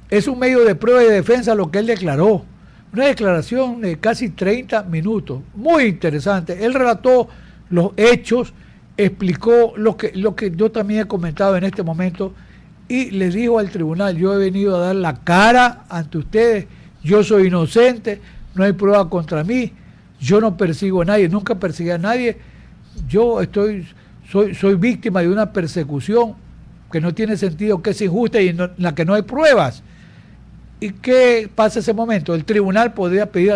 es un medio de prueba y de defensa lo que él declaró. Una declaración de casi 30 minutos, muy interesante. Él relató los hechos, explicó lo que yo también he comentado en este momento y le dijo al tribunal, yo he venido a dar la cara ante ustedes, yo soy inocente, no hay prueba contra mí, yo no persigo a nadie, nunca perseguí a nadie, yo soy víctima de una persecución que no tiene sentido, que es injusta y en la que no hay pruebas. ¿Y qué pasa ese momento? El tribunal podría pedir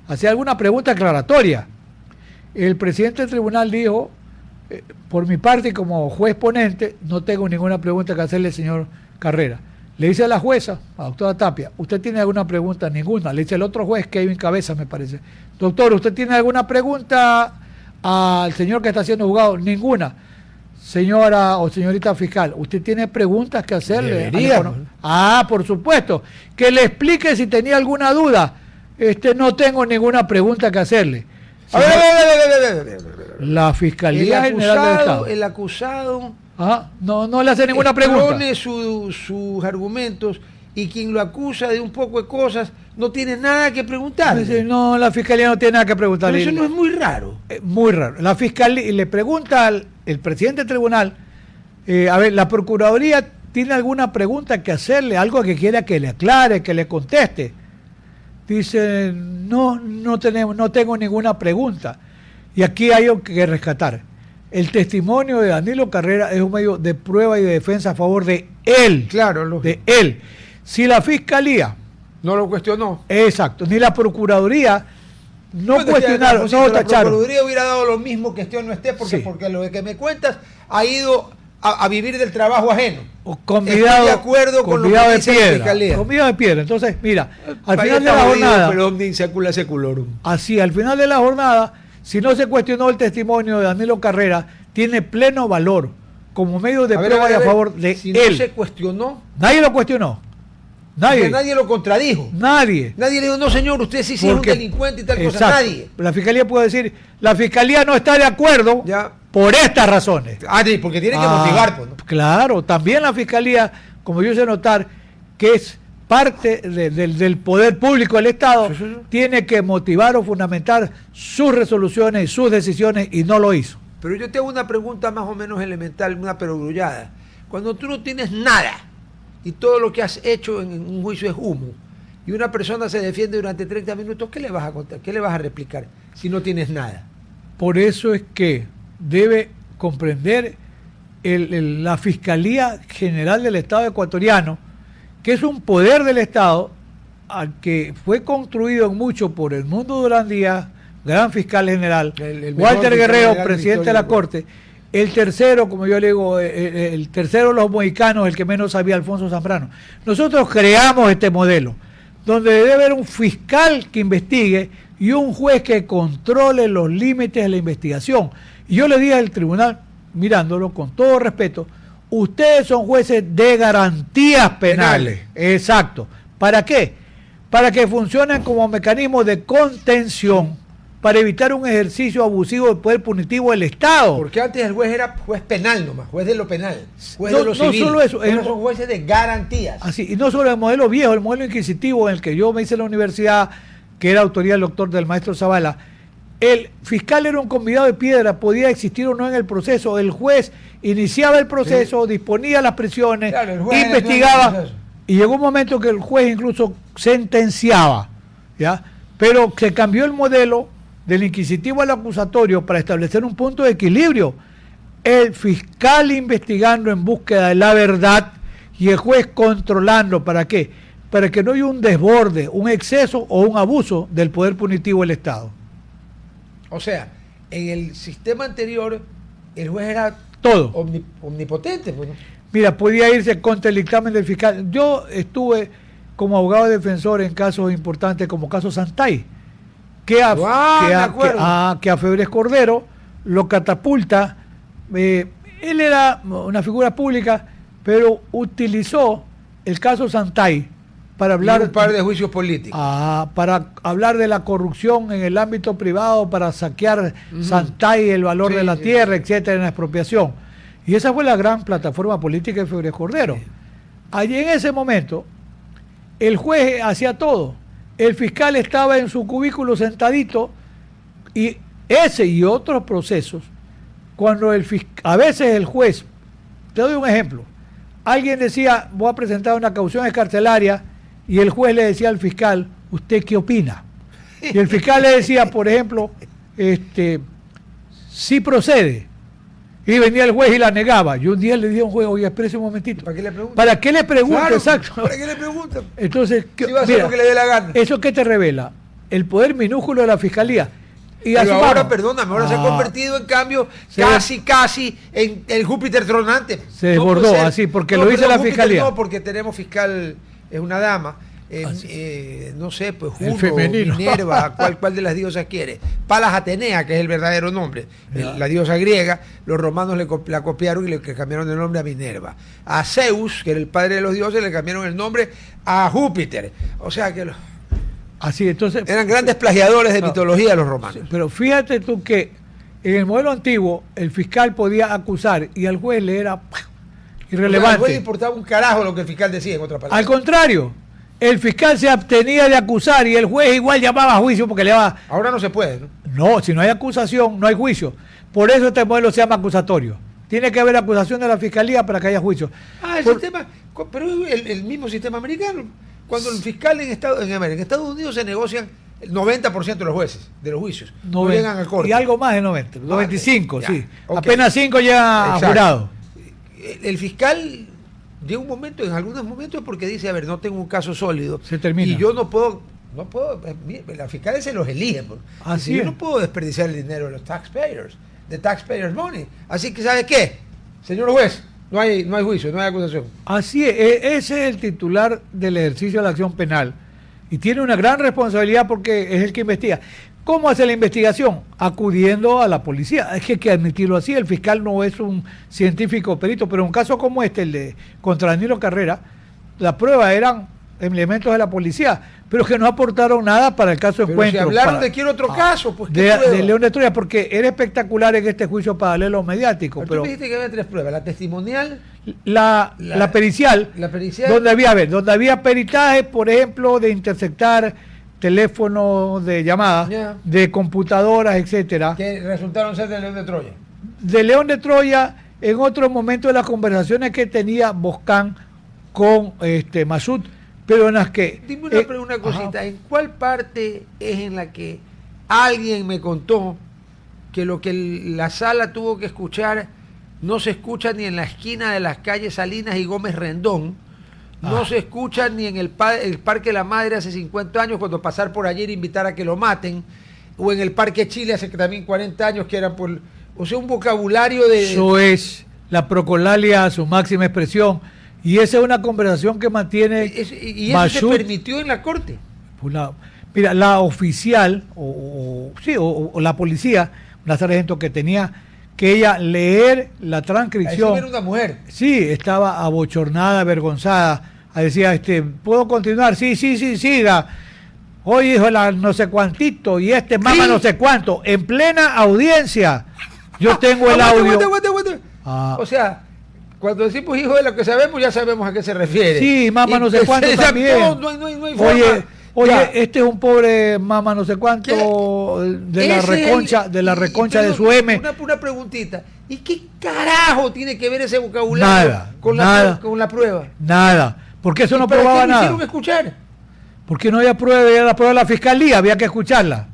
hacer alguna pregunta aclaratoria. El presidente del tribunal dijo, por mi parte como juez ponente, no tengo ninguna pregunta que hacerle, señor Carrera. Le dice a la jueza, a la doctora Tapia, ¿usted tiene alguna pregunta? Ninguna. Le dice el otro juez, Kevin Cabeza, me parece. Doctor, ¿usted tiene alguna pregunta al señor que está siendo juzgado? Ninguna. Señora o señorita fiscal, ¿usted tiene preguntas que hacerle? Debería. Por supuesto. Que le explique si tenía alguna duda. No tengo ninguna pregunta que hacerle. A ver. La Fiscalía General del Estado. El acusado... no le hace ninguna pregunta. Expone sus argumentos y quien lo acusa de un poco de cosas no tiene nada que preguntar. No, la Fiscalía no tiene nada que preguntar. Pero eso no es muy raro. Muy raro. La Fiscalía le pregunta el presidente del tribunal, la Procuraduría tiene alguna pregunta que hacerle, algo que quiera que le aclare, que le conteste. Dice, no tengo ninguna pregunta. Y aquí hay algo que rescatar. El testimonio de Danilo Carrera es un medio de prueba y de defensa a favor de él. Claro, lógico. De él. Si la Fiscalía... No lo cuestionó. Exacto. Ni la Procuraduría cuestionaron, no tacharon. La Procuraduría hubiera dado lo mismo que no esté, porque lo que me cuentas ha ido a vivir del trabajo ajeno. Estoy de acuerdo con lo que dice la Fiscalía. Con de piedra. Entonces, mira, al final de la jornada... al final de la jornada, si no se cuestionó el testimonio de Danilo Carrera, tiene pleno valor como medio de prueba y a favor de él. Si no se cuestionó... Nadie lo cuestionó. Nadie lo contradijo. Nadie le dijo, no señor, usted sí es un delincuente y tal cosa. Nadie. La Fiscalía puede decir, la Fiscalía no está de acuerdo por estas razones. Porque tiene que motivar. Pues, ¿no? Claro, también la Fiscalía, como yo sé notar, que es parte del poder público del Estado, tiene que motivar o fundamentar sus resoluciones y sus decisiones, y no lo hizo. Pero yo te hago una pregunta más o menos elemental, una perogrullada. Cuando tú no tienes nada y todo lo que has hecho en un juicio es humo, y una persona se defiende durante 30 minutos, ¿qué le vas a contar? ¿Qué le vas a replicar si no tienes nada? Por eso es que debe comprender la Fiscalía General del Estado ecuatoriano, que es un poder del Estado al que fue construido en mucho por Edmundo Durán Díaz, gran fiscal general, Walter Guerrero, presidente de la Corte, el tercero, como yo le digo, el tercero de los mohicanos, el que menos sabía, Alfonso Zambrano. Nosotros creamos este modelo, donde debe haber un fiscal que investigue y un juez que controle los límites de la investigación. Y yo le dije al tribunal, mirándolo con todo respeto, ustedes son jueces de garantías penales. Exacto. ¿Para qué? Para que funcionen como mecanismo de contención para evitar un ejercicio abusivo del poder punitivo del Estado. Porque antes el juez era juez penal nomás, juez de lo penal, juez No- de lo no civil. solo eso, Ahora son jueces de garantías. Así, y no solo el modelo viejo, el modelo inquisitivo en el que yo me hice en la universidad, que era autoría del doctor del maestro Zavala. El fiscal era un convidado de piedra, podía existir o no en el proceso. El juez iniciaba el proceso, disponía las prisiones, Claro, el juez era el dueño del investigaba, proceso. y llegó un momento que el juez incluso sentenciaba, ¿ya? Pero se cambió el modelo del inquisitivo al acusatorio para establecer un punto de equilibrio. El fiscal investigando en búsqueda de la verdad y el juez controlando. ¿Para qué? Para que no haya un desborde, un exceso o un abuso del poder punitivo del Estado. O sea, en el sistema anterior, el juez era Todo. omnipotente. Pues, ¿no? Mira, podía irse contra el dictamen del fiscal. Yo estuve como abogado defensor en casos importantes como caso Santay, que a, Me acuerdo. que a Febres Cordero lo catapulta. Él era una figura pública, pero utilizó el caso Santay para hablar Y un par de juicios políticos. para hablar de la corrupción en el ámbito privado, para saquear Santay, el valor Sí, de la sí, tierra, sí. etcétera, en la expropiación. Y esa fue la gran plataforma política de Febres Cordero. Allí en ese momento, el juez hacía todo. El fiscal estaba en su cubículo sentadito, y ese y otros procesos, cuando a veces el juez, te doy un ejemplo, alguien decía, voy a presentar una caución escarcelaria, y el juez le decía al fiscal, ¿usted qué opina? Y el fiscal le decía, por ejemplo, sí procede. Y venía el juez y la negaba. Yo un día le dije a un juez, oye, espérese un momentito. ¿Para qué le pregunta? ¿Para qué le pregunto? Claro, Exacto. ¿para qué le pregunta? Entonces, Si va a hacer mira, lo que le dé la gana. ¿eso qué te revela? El poder minúsculo de la fiscalía. Y Pero asumamos. ahora, perdóname, ahora se ha convertido en cambio casi en el Júpiter tronante. Se desbordó, puede ser. así, porque lo dice perdón, la Júpiter fiscalía. No, porque tenemos fiscal, es una dama. No sé, pues El Juno, femenino. Minerva, ¿cuál de las diosas quiere? Palas Atenea, que es el verdadero nombre, la diosa griega. Los romanos la copiaron y le cambiaron el nombre a Minerva. A Zeus, que era el padre de los dioses, le cambiaron el nombre a Júpiter. O sea que Así, entonces. eran grandes plagiadores de No. mitología los romanos. Pero fíjate tú que en el modelo antiguo el fiscal podía acusar y al juez le era O sea, al irrelevante. juez le importaba un carajo lo que el fiscal decía, en otras palabras. Al contrario, el fiscal se abstenía de acusar y el juez igual llamaba a juicio porque le daba. Ahora no se puede, ¿no? No, si no hay acusación, no hay juicio. Por eso este modelo se llama acusatorio. Tiene que haber acusación de la fiscalía para que haya juicio. El sistema, pero es el mismo sistema americano. Cuando el fiscal en Estados Unidos se negocian el 90% de los jueces, de los juicios, no llegan a corte. Y algo más de 90, 95, ya, sí. ok. Apenas 5 llegan a Exacto. jurado. El fiscal llega un momento, en algunos momentos, porque dice, a ver, no tengo un caso sólido. Se termina. Y yo no puedo, las fiscales se los eligen. Así Dice, yo es. no puedo desperdiciar el dinero de los taxpayers, de taxpayers money. Así que, ¿sabe qué? Señor juez, no hay juicio, no hay acusación. Así es, ese es el titular del ejercicio de la acción penal y tiene una gran responsabilidad porque es el que investiga. ¿Cómo hace la investigación? Acudiendo a la policía. Es que hay que admitirlo así, el fiscal no es un científico perito, pero en un caso como este, el de contra Danilo Carrera, la prueba eran elementos de la policía, pero que no aportaron nada para el caso de Pero si encuentro. hablaron de quiero otro caso, pues ¿qué de prueba? León de Troya, porque era espectacular en este juicio paralelo mediático. Pero Pero tú me dijiste que había 3 pruebas, la testimonial, la pericial, donde había peritaje, por ejemplo, de interceptar teléfonos de llamadas, Ya. de computadoras, etcétera. que resultaron ser de León de Troya. De León de Troya, en otro momento de las conversaciones que tenía Boscán con Masud, pero en las que... Dime una cosita, ajá. ¿en cuál parte es en la que alguien me contó que lo que la sala tuvo que escuchar no se escucha ni en la esquina de las calles Salinas y Gómez Rendón, no se escucha ni en el Parque La Madre hace 50 años cuando pasar por ayer invitar a que lo maten, o en el Parque Chile hace también 40 años que eran por... O sea, un vocabulario de... Eso es la procolalia a su máxima expresión. Y esa es una conversación que mantiene y eso se Masud. permitió en la corte. Mira, la oficial o la policía, una sargento que tenía que ella leer la transcripción. Era una mujer. Sí, estaba abochornada, avergonzada. Decía, ¿puedo continuar? Sí, siga. hoy dijo la no sé cuantito y este mama no sé cuánto, en plena audiencia. Yo tengo el audio. Aguanta. O sea, cuando decimos hijo de lo que sabemos, ya sabemos a qué se refiere. Sí, mama no sé cuánto también. No hay forma. Oye, este es un pobre mama no sé cuánto de la reconcha de su M. Una preguntita. ¿Y qué carajo tiene que ver ese vocabulario con la prueba? Nada. Porque eso no probaba nada. ¿Hicieron escuchar? Porque no había prueba, era la prueba de la fiscalía, había que escucharla.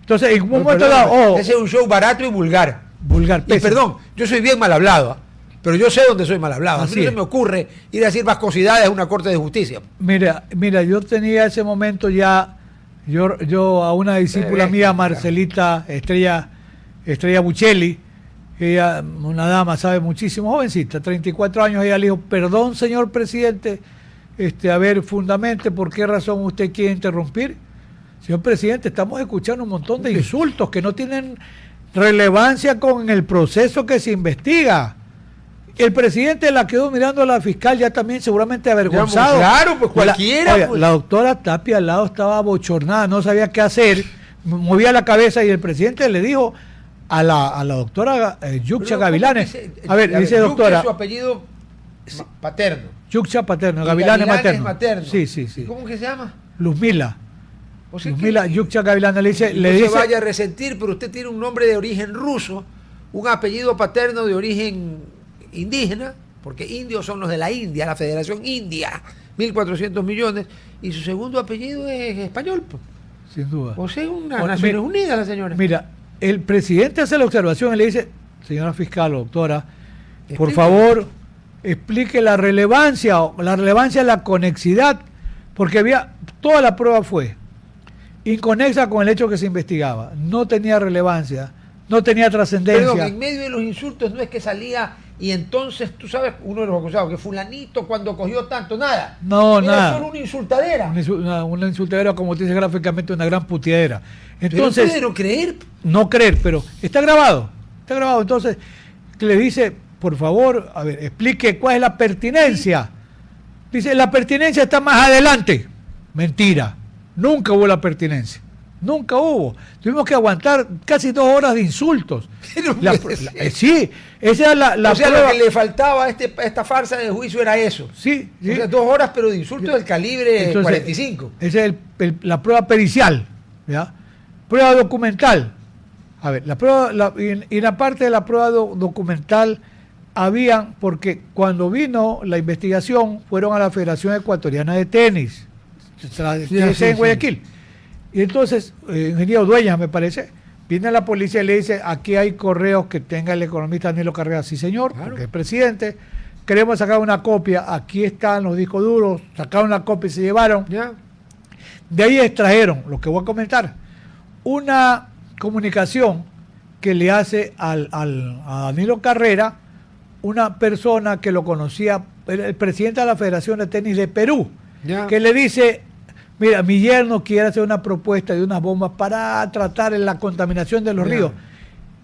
Entonces, en un momento dado. Ese es un show barato y vulgar. Vulgar, y perdón, yo soy bien mal hablado. Pero yo sé dónde soy mal hablado. A mí no se me ocurre ir a decir vascosidades a una corte de justicia. Mira, yo tenía ese momento ya, yo a una discípula mía, Marcelita Estrella Buccelli, ella, una dama, sabe muchísimo, jovencita, 34 años, ella le dijo, perdón, señor presidente, a ver, fundamente, ¿por qué razón usted quiere interrumpir? Señor presidente, estamos escuchando un montón de insultos que no tienen relevancia con el proceso que se investiga. El presidente la quedó mirando a la fiscal ya también seguramente avergonzado. Claro, pues cualquiera. La doctora Tapia al lado estaba bochornada, no sabía qué hacer, movía la cabeza y el presidente le dijo a la doctora Yuxia Gavilanes. Dice doctora. Es su apellido paterno. Yuxia paterno, Gavilanes materno. Sí. ¿Cómo que se llama? Luzmila. O sea, Luzmila Yuxia Gavilanes le dice. No se vaya a resentir, pero usted tiene un nombre de origen ruso, un apellido paterno de origen indígena, porque indios son los de la India, la Federación India, 1.400 millones, y su segundo apellido es español. Sin duda. O sea, Naciones Unidas la señora. Mira, el presidente hace la observación y le dice, señora fiscal o doctora, por favor, explique la relevancia de la conexidad, porque toda la prueba fue inconexa con el hecho que se investigaba, no tenía relevancia, no tenía trascendencia. Perdón, en medio de los insultos no es que salía y entonces, tú sabes, uno de los acusados, que fulanito cuando cogió tanto, nada. Era solo una insultadera. Una insultadera, como te dice gráficamente, una gran puteadera. Entonces, pero no creer. No creer, pero está grabado. Entonces, le dice, por favor, a ver, explique cuál es la pertinencia. Dice, la pertinencia está más adelante. Mentira. Nunca hubo la pertinencia. Nunca hubo. Tuvimos que aguantar casi 2 horas de insultos. Sí, esa era la o sea, prueba. Lo que le faltaba a esta farsa de juicio era eso. Sí. O sea, 2 horas, pero de insultos del calibre. Entonces, 45. Esa es la prueba pericial. ¿Ya? Prueba documental. A ver, y la parte de la prueba documental porque cuando vino la investigación, fueron a la Federación Ecuatoriana de Tenis, en Guayaquil. Y entonces, ingeniero Dueñas, me parece, viene la policía y le dice, aquí hay correos que tenga el economista Danilo Carrera. Sí, señor, claro, porque es presidente. Queremos sacar una copia. Aquí están los discos duros. Sacaron la copia y se llevaron. Ya. De ahí extrajeron, lo que voy a comentar, una comunicación que le hace a Danilo Carrera una persona que lo conocía, el presidente de la Federación de Tenis de Perú, que le dice... Mira, mi yerno quiere hacer una propuesta de unas bombas para tratar la contaminación de los ríos.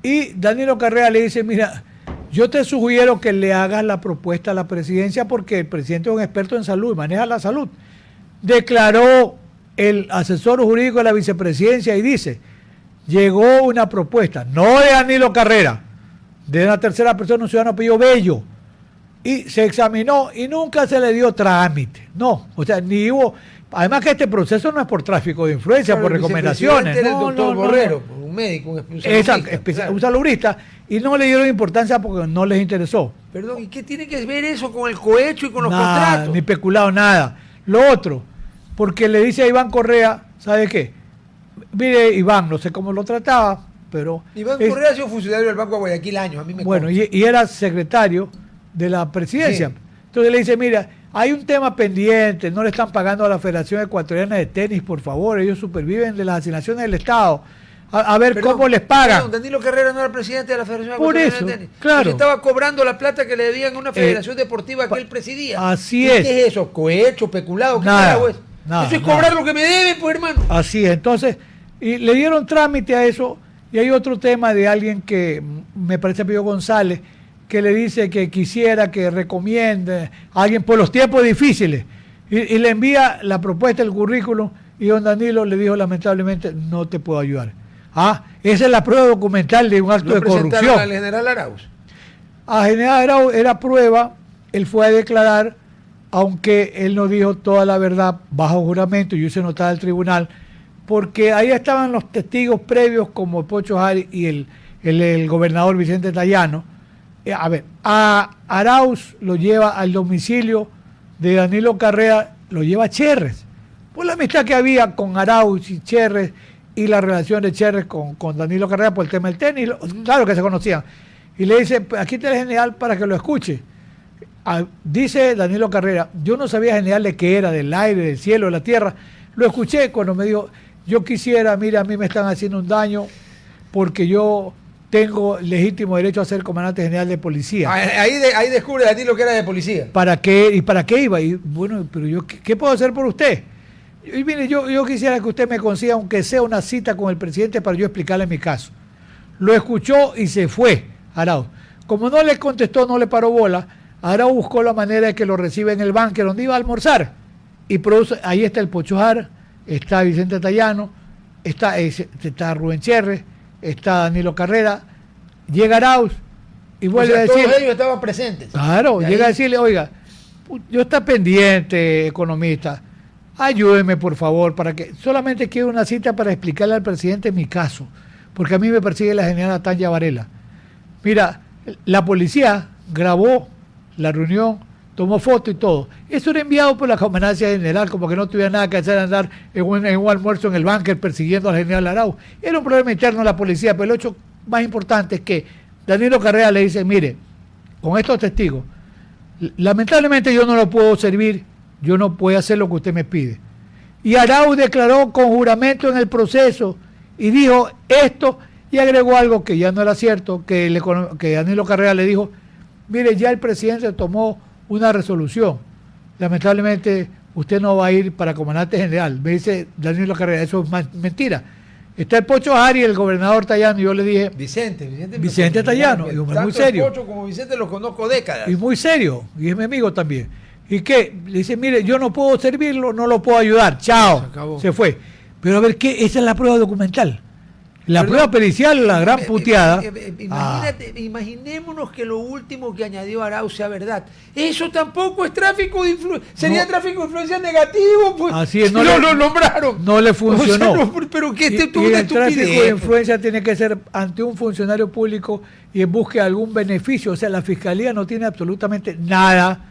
Y Danilo Carrera le dice, mira, yo te sugiero que le hagas la propuesta a la presidencia porque el presidente es un experto en salud y maneja la salud. Declaró el asesor jurídico de la vicepresidencia y dice, llegó una propuesta, no de Danilo Carrera, de una tercera persona, un ciudadano apellido Bello, y se examinó y nunca se le dio trámite. No, o sea, ni hubo... Además que este proceso no es por tráfico de influencia, por recomendaciones. El doctor Borrero, un médico, un salubrista, y no le dieron importancia porque no les interesó. Perdón, ¿y qué tiene que ver eso con el cohecho y con los contratos? Ni peculado, nada. Lo otro, porque le dice a Iván Correa, ¿sabe qué? Mire, Iván, no sé cómo lo trataba, pero... Iván Correa ha sido funcionario del Banco de Guayaquil años, a mí me Bueno, y era secretario de la presidencia. Sí. Entonces le dice, mira... Hay un tema pendiente, no le están pagando a la Federación Ecuatoriana de Tenis, por favor, ellos superviven de las asignaciones del Estado. A ver cómo les pagan. Danilo Carrera no era presidente de la Federación Ecuatoriana de Tenis. Claro. Él estaba cobrando la plata que le debían a una federación deportiva que él presidía. Así es. ¿Qué es eso? ¿Cohecho, peculado? Nada, eso es cobrar lo que me deben, pues, hermano. Así es. Entonces, y le dieron trámite a eso. Y hay otro tema de alguien que me parece Pío González, que le dice que quisiera que recomiende a alguien por los tiempos difíciles y le envía la propuesta, el currículum y don Danilo le dijo lamentablemente no te puedo ayudar. Esa es la prueba documental de un acto de corrupción. ¿Al general Arauz? A general Arauz era prueba, él fue a declarar, aunque él no dijo toda la verdad bajo juramento, yo hice notar al tribunal, porque ahí estaban los testigos previos como Pocho Jari y el gobernador Vicente Tayano. A Arauz lo lleva al domicilio de Danilo Carrera, lo lleva a Cherres, por la amistad que había con Arauz y Cherres y la relación de Cherres con Danilo Carrera por el tema del tenis, claro que se conocían. Y le dice, aquí está el general para que lo escuche. Dice Danilo Carrera, yo no sabía general de qué era, del aire, del cielo, de la tierra. Lo escuché cuando me dijo, yo quisiera, mira, a mí me están haciendo un daño porque yo tengo legítimo derecho a ser comandante general de policía. Ahí descubre Danilo que era de policía. ¿Para qué? ¿Y para qué iba? Y bueno, pero yo, ¿qué puedo hacer por usted? Y mire, yo quisiera que usted me consiga, aunque sea una cita con el presidente, para yo explicarle mi caso. Lo escuchó y se fue, Arauz. Como no le contestó, no le paró bola, Arauz buscó la manera de que lo reciba en el banco donde iba a almorzar. Y ahí está el Pocho Jara, está Vicente Tayano, está Rubén Cherres, está Danilo Carrera, llega Arauz y vuelve a decir... Todos ellos estaban presentes. Claro, llega a decirle, oiga, yo está pendiente, economista, ayúdeme por favor, para que solamente quiero una cita para explicarle al presidente mi caso, porque a mí me persigue la general Tanya Varela. Mira, la policía grabó la reunión, tomó foto y todo. Eso era enviado por la comandancia general, como que no tuviera nada que hacer andar en un almuerzo en el búnker persiguiendo al general Arauz. Era un problema interno de la policía, pero el hecho más importante es que Danilo Carrera le dice, mire, con estos testigos, lamentablemente yo no lo puedo servir, yo no puedo hacer lo que usted me pide. Y Arauz declaró con juramento en el proceso y dijo esto y agregó algo que ya no era cierto, que Danilo Carrera le dijo, mire, ya el presidente tomó una resolución, lamentablemente usted no va a ir para comandante general. Me dice Danilo Carrera, eso es mentira. Está el Pocho Jara y el gobernador Tayano, y yo le dije... Vicente Tayano, y muy serio. El Pocho como Vicente lo conozco décadas. Y muy serio, y es mi amigo también. ¿Y qué? Le dice, mire, yo no puedo servirlo, no lo puedo ayudar, chao, se fue. Pero a ver, ¿qué? Esa es la prueba documental. La prueba pericial, la gran puteada. Imaginémonos que lo último que añadió Arauz sea verdad. Eso tampoco es tráfico de influencia. Sería tráfico de influencia negativo. Pues. Así es, lo nombraron. No le funcionó. O sea, pero qué y el tráfico de influencia tiene que ser ante un funcionario público y en busca de algún beneficio. O sea, la fiscalía no tiene absolutamente nada.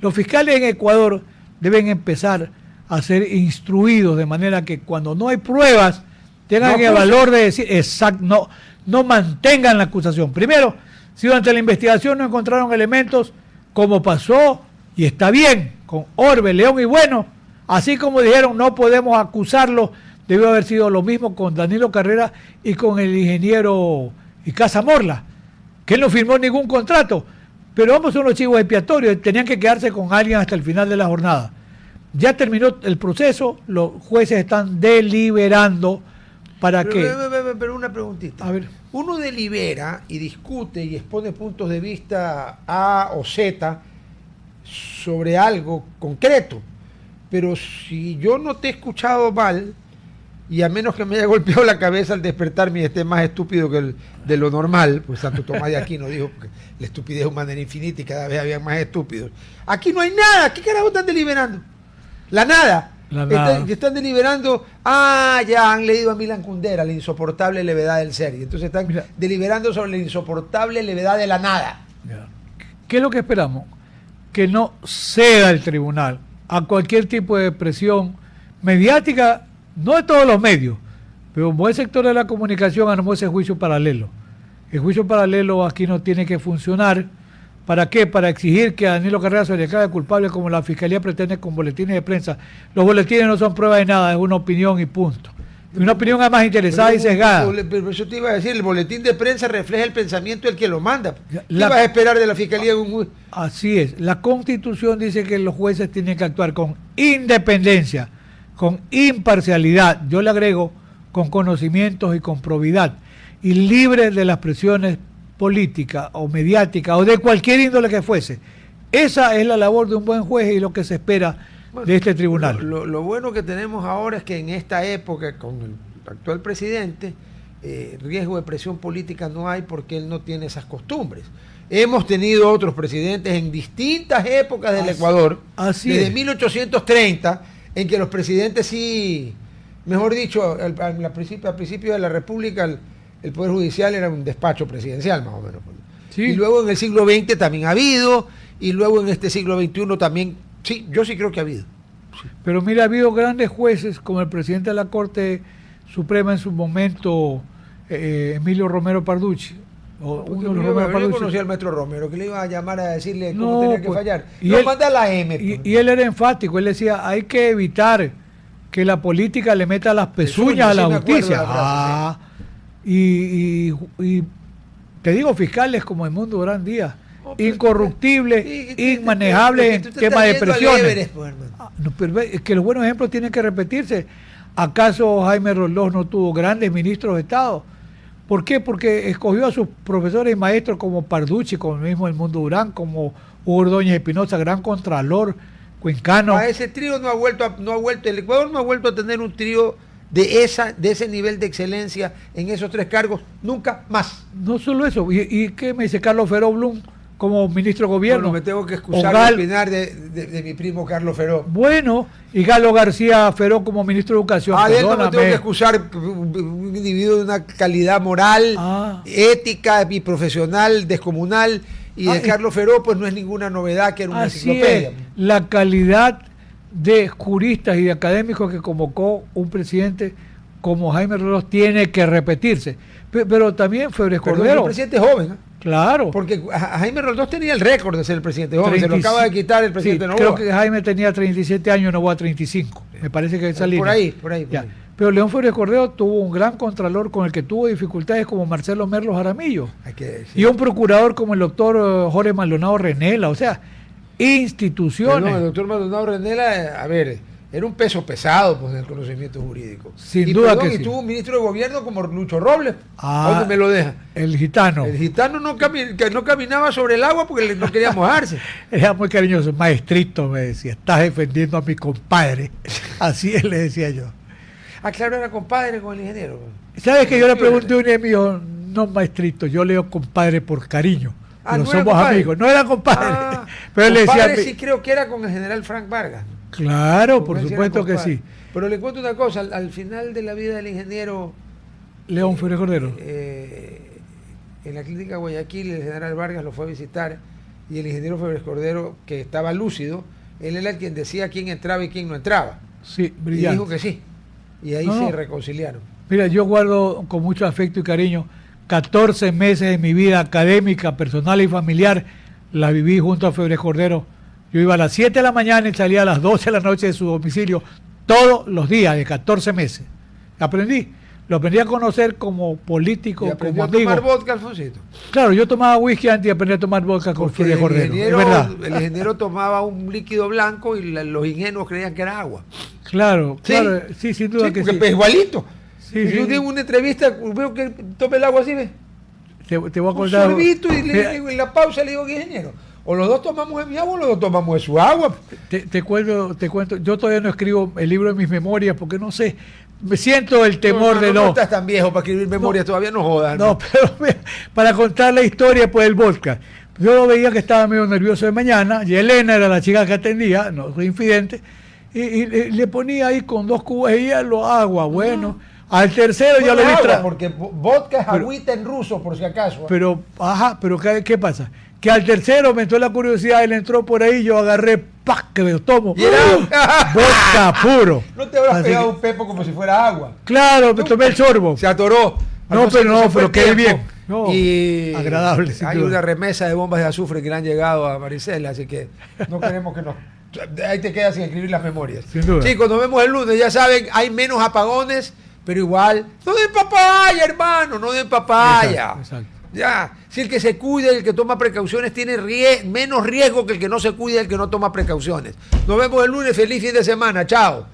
Los fiscales en Ecuador deben empezar a ser instruidos de manera que cuando no hay pruebas tengan el valor de decir, exacto, no mantengan la acusación. Primero, si durante la investigación no encontraron elementos, como pasó, y está bien, con Orbe, León y Bueno, así como dijeron, no podemos acusarlo, debió haber sido lo mismo con Danilo Carrera y con el ingeniero Icaza Morla, que él no firmó ningún contrato, pero ambos son los chivos expiatorios, tenían que quedarse con alguien hasta el final de la jornada. Ya terminó el proceso, los jueces están deliberando. Pero una preguntita. A ver. Uno delibera y discute y expone puntos de vista A o Z sobre algo concreto, pero si yo no te he escuchado mal, y a menos que me haya golpeado la cabeza al despertarme y esté más estúpido que de lo normal, pues Santo Tomás de Aquino dijo que la estupidez humana era infinita y cada vez había más estúpidos. Aquí no hay nada. ¿Qué carajo están deliberando? La nada. Están deliberando, ya han leído a Milan Kundera, la insoportable levedad del ser, y entonces están deliberando sobre la insoportable levedad de la nada. ¿Qué es lo que esperamos? Que no ceda el tribunal a cualquier tipo de presión mediática, no de todos los medios, pero un buen sector de la comunicación armó ese juicio paralelo. El juicio paralelo aquí no tiene que funcionar. ¿Para qué? Para exigir que a Danilo Carrera se le declare culpable como la Fiscalía pretende con boletines de prensa. Los boletines no son prueba de nada, es una opinión y punto. Y una opinión además interesada y sesgada. Pero yo te iba a decir, el boletín de prensa refleja el pensamiento del que lo manda. ¿Qué vas a esperar de la Fiscalía? Así es. La Constitución dice que los jueces tienen que actuar con independencia, con imparcialidad, yo le agrego, con conocimientos y con probidad, y libres de las presiones política o mediática o de cualquier índole que fuese. Esa es la labor de un buen juez y lo que se espera Bueno, de este tribunal. Lo bueno que tenemos ahora es que en esta época, con el actual presidente, riesgo de presión política no hay porque él no tiene esas costumbres. Hemos tenido otros presidentes en distintas épocas del Ecuador, desde 1830, en que los presidentes sí, mejor dicho, al principio de la República, el Poder Judicial era un despacho presidencial, más o menos. Sí. Y luego en el siglo XX también ha habido, y luego en este siglo XXI también, sí, yo sí creo que ha habido. Sí. Pero mira, ha habido grandes jueces, como el presidente de la Corte Suprema en su momento, Emilio Romero Parducci. Yo conocí al maestro Romero, que le iba a llamar a decirle cómo tenía que fallar. Lo manda a la M. Y él era enfático, él decía, hay que evitar que la política le meta las pezuñas a la justicia. Frase, sí. Y te digo, fiscales como Edmundo Durán Díaz, incorruptibles, inmanejables en temas de presiones. Everest, pues, pero es que los buenos ejemplos tienen que repetirse. ¿Acaso Jaime Roldós no tuvo grandes ministros de Estado? ¿Por qué? Porque escogió a sus profesores y maestros como Parducci, como el mismo Edmundo Durán, como Hugo Ordóñez Espinosa, gran contralor, cuencano. A ese trío no ha vuelto, el Ecuador no ha vuelto a tener un trío de ese nivel de excelencia en esos tres cargos, nunca más. No solo eso, ¿y qué me dice Carlos Feró Blum como ministro de gobierno? Bueno, me tengo que excusar de opinar de mi primo Carlos Feró. Bueno, y Galo García Feró como ministro de Educación. De él no me tengo que excusar, un individuo de una calidad moral, ética y profesional descomunal, y de Carlos Feró pues no es ninguna novedad, que era una enciclopedia. La calidad de juristas y de académicos que convocó un presidente como Jaime Roldós tiene que repetirse. Pero también Febres Cordero. Un presidente joven, ¿eh? Claro. Porque Jaime Roldós tenía el récord de ser el presidente joven, se lo acaba de quitar el presidente Novoa. Creo que Jaime tenía 37 años, Novoa 35. Me parece que esa línea. Por ahí. Pero León Febres Cordero tuvo un gran contralor con el que tuvo dificultades como Marcelo Merlos Jaramillo. Y un procurador como el doctor Jorge Maldonado Renela. O sea, instituciones. Pero no, el doctor Maldonado Renela, a ver, era un peso pesado pues, en el conocimiento jurídico. Sin duda que sí. Y tuvo un ministro de gobierno como Lucho Robles. ¿Dónde me lo deja? El gitano. El gitano no caminaba sobre el agua porque no quería mojarse. Era muy cariñoso. Maestrito, me decía, estás defendiendo a mi compadre. Así él le decía yo. Claro, era compadre con el ingeniero. ¿Sabes que yo le pregunté a un amigo, no maestrito, yo leo compadre por cariño? Pero no somos amigos. No era compadre. Pero él le decía. Sí, creo que era con el general Frank Vargas. Claro, por supuesto que sí. Pero le cuento una cosa, al final de la vida del ingeniero León Febres Cordero, en la clínica Guayaquil, el general Vargas lo fue a visitar y el ingeniero Febres Cordero, que estaba lúcido, él era el quien decía quién entraba y quién no entraba. Sí, brillante. Y dijo que sí. Y ahí se reconciliaron. Mira, yo guardo con mucho afecto y cariño 14 meses de mi vida académica, personal y familiar, la viví junto a Febres Cordero. Yo iba a las 7 de la mañana y salía a las 12 de la noche de su domicilio todos los días de 14 meses. Lo aprendí a conocer como político, como amigo. ¿Y aprendió a tomar vodka, Alfonsito? Claro, yo tomaba whisky antes y aprendí a tomar vodka con Febres Cordero. Es verdad. El ingeniero tomaba un líquido blanco y los ingenuos creían que era agua. Claro, sí, sin duda que sí. Porque es igualito. Sí, yo tengo una entrevista, veo que tome el agua así, ¿ves? Te voy a contar. Un sorbito y le digo, en la pausa le digo, ingeniero, o los dos tomamos de mi agua o los dos tomamos de su agua. Te cuento, yo todavía no escribo el libro de mis memorias porque no sé, me siento el temor de no. No estás tan viejo para escribir memorias, todavía no jodas. No, pero para contar la historia pues del vodka. Yo lo veía que estaba medio nervioso de mañana, y Elena era la chica que atendía, no soy infidente, y le ponía ahí con 2 cubos de hielo, agua, bueno. Al tercero ya lo vi. Porque vodka es agüita en ruso, por si acaso. Pero ¿qué pasa? Que al tercero me entró la curiosidad, él entró por ahí, yo agarré, ¡pac! Que me lo tomo. Vodka puro. ¿No te habrás pegado un pepo como si fuera agua? Claro, me tomé el sorbo. Se atoró. Pero qué bien. No, y agradable. Hay una remesa de bombas de azufre que le han llegado a Maricela, así que no queremos que nos... Ahí te quedas sin escribir las memorias. Sin duda. Chicos, nos vemos el lunes, ya saben, hay menos apagones, pero igual, no den papaya, hermano, no den papaya. Exacto. Ya, si el que se cuida y el que toma precauciones tiene menos riesgo que el que no se cuida y el que no toma precauciones. Nos vemos el lunes, feliz fin de semana, chao.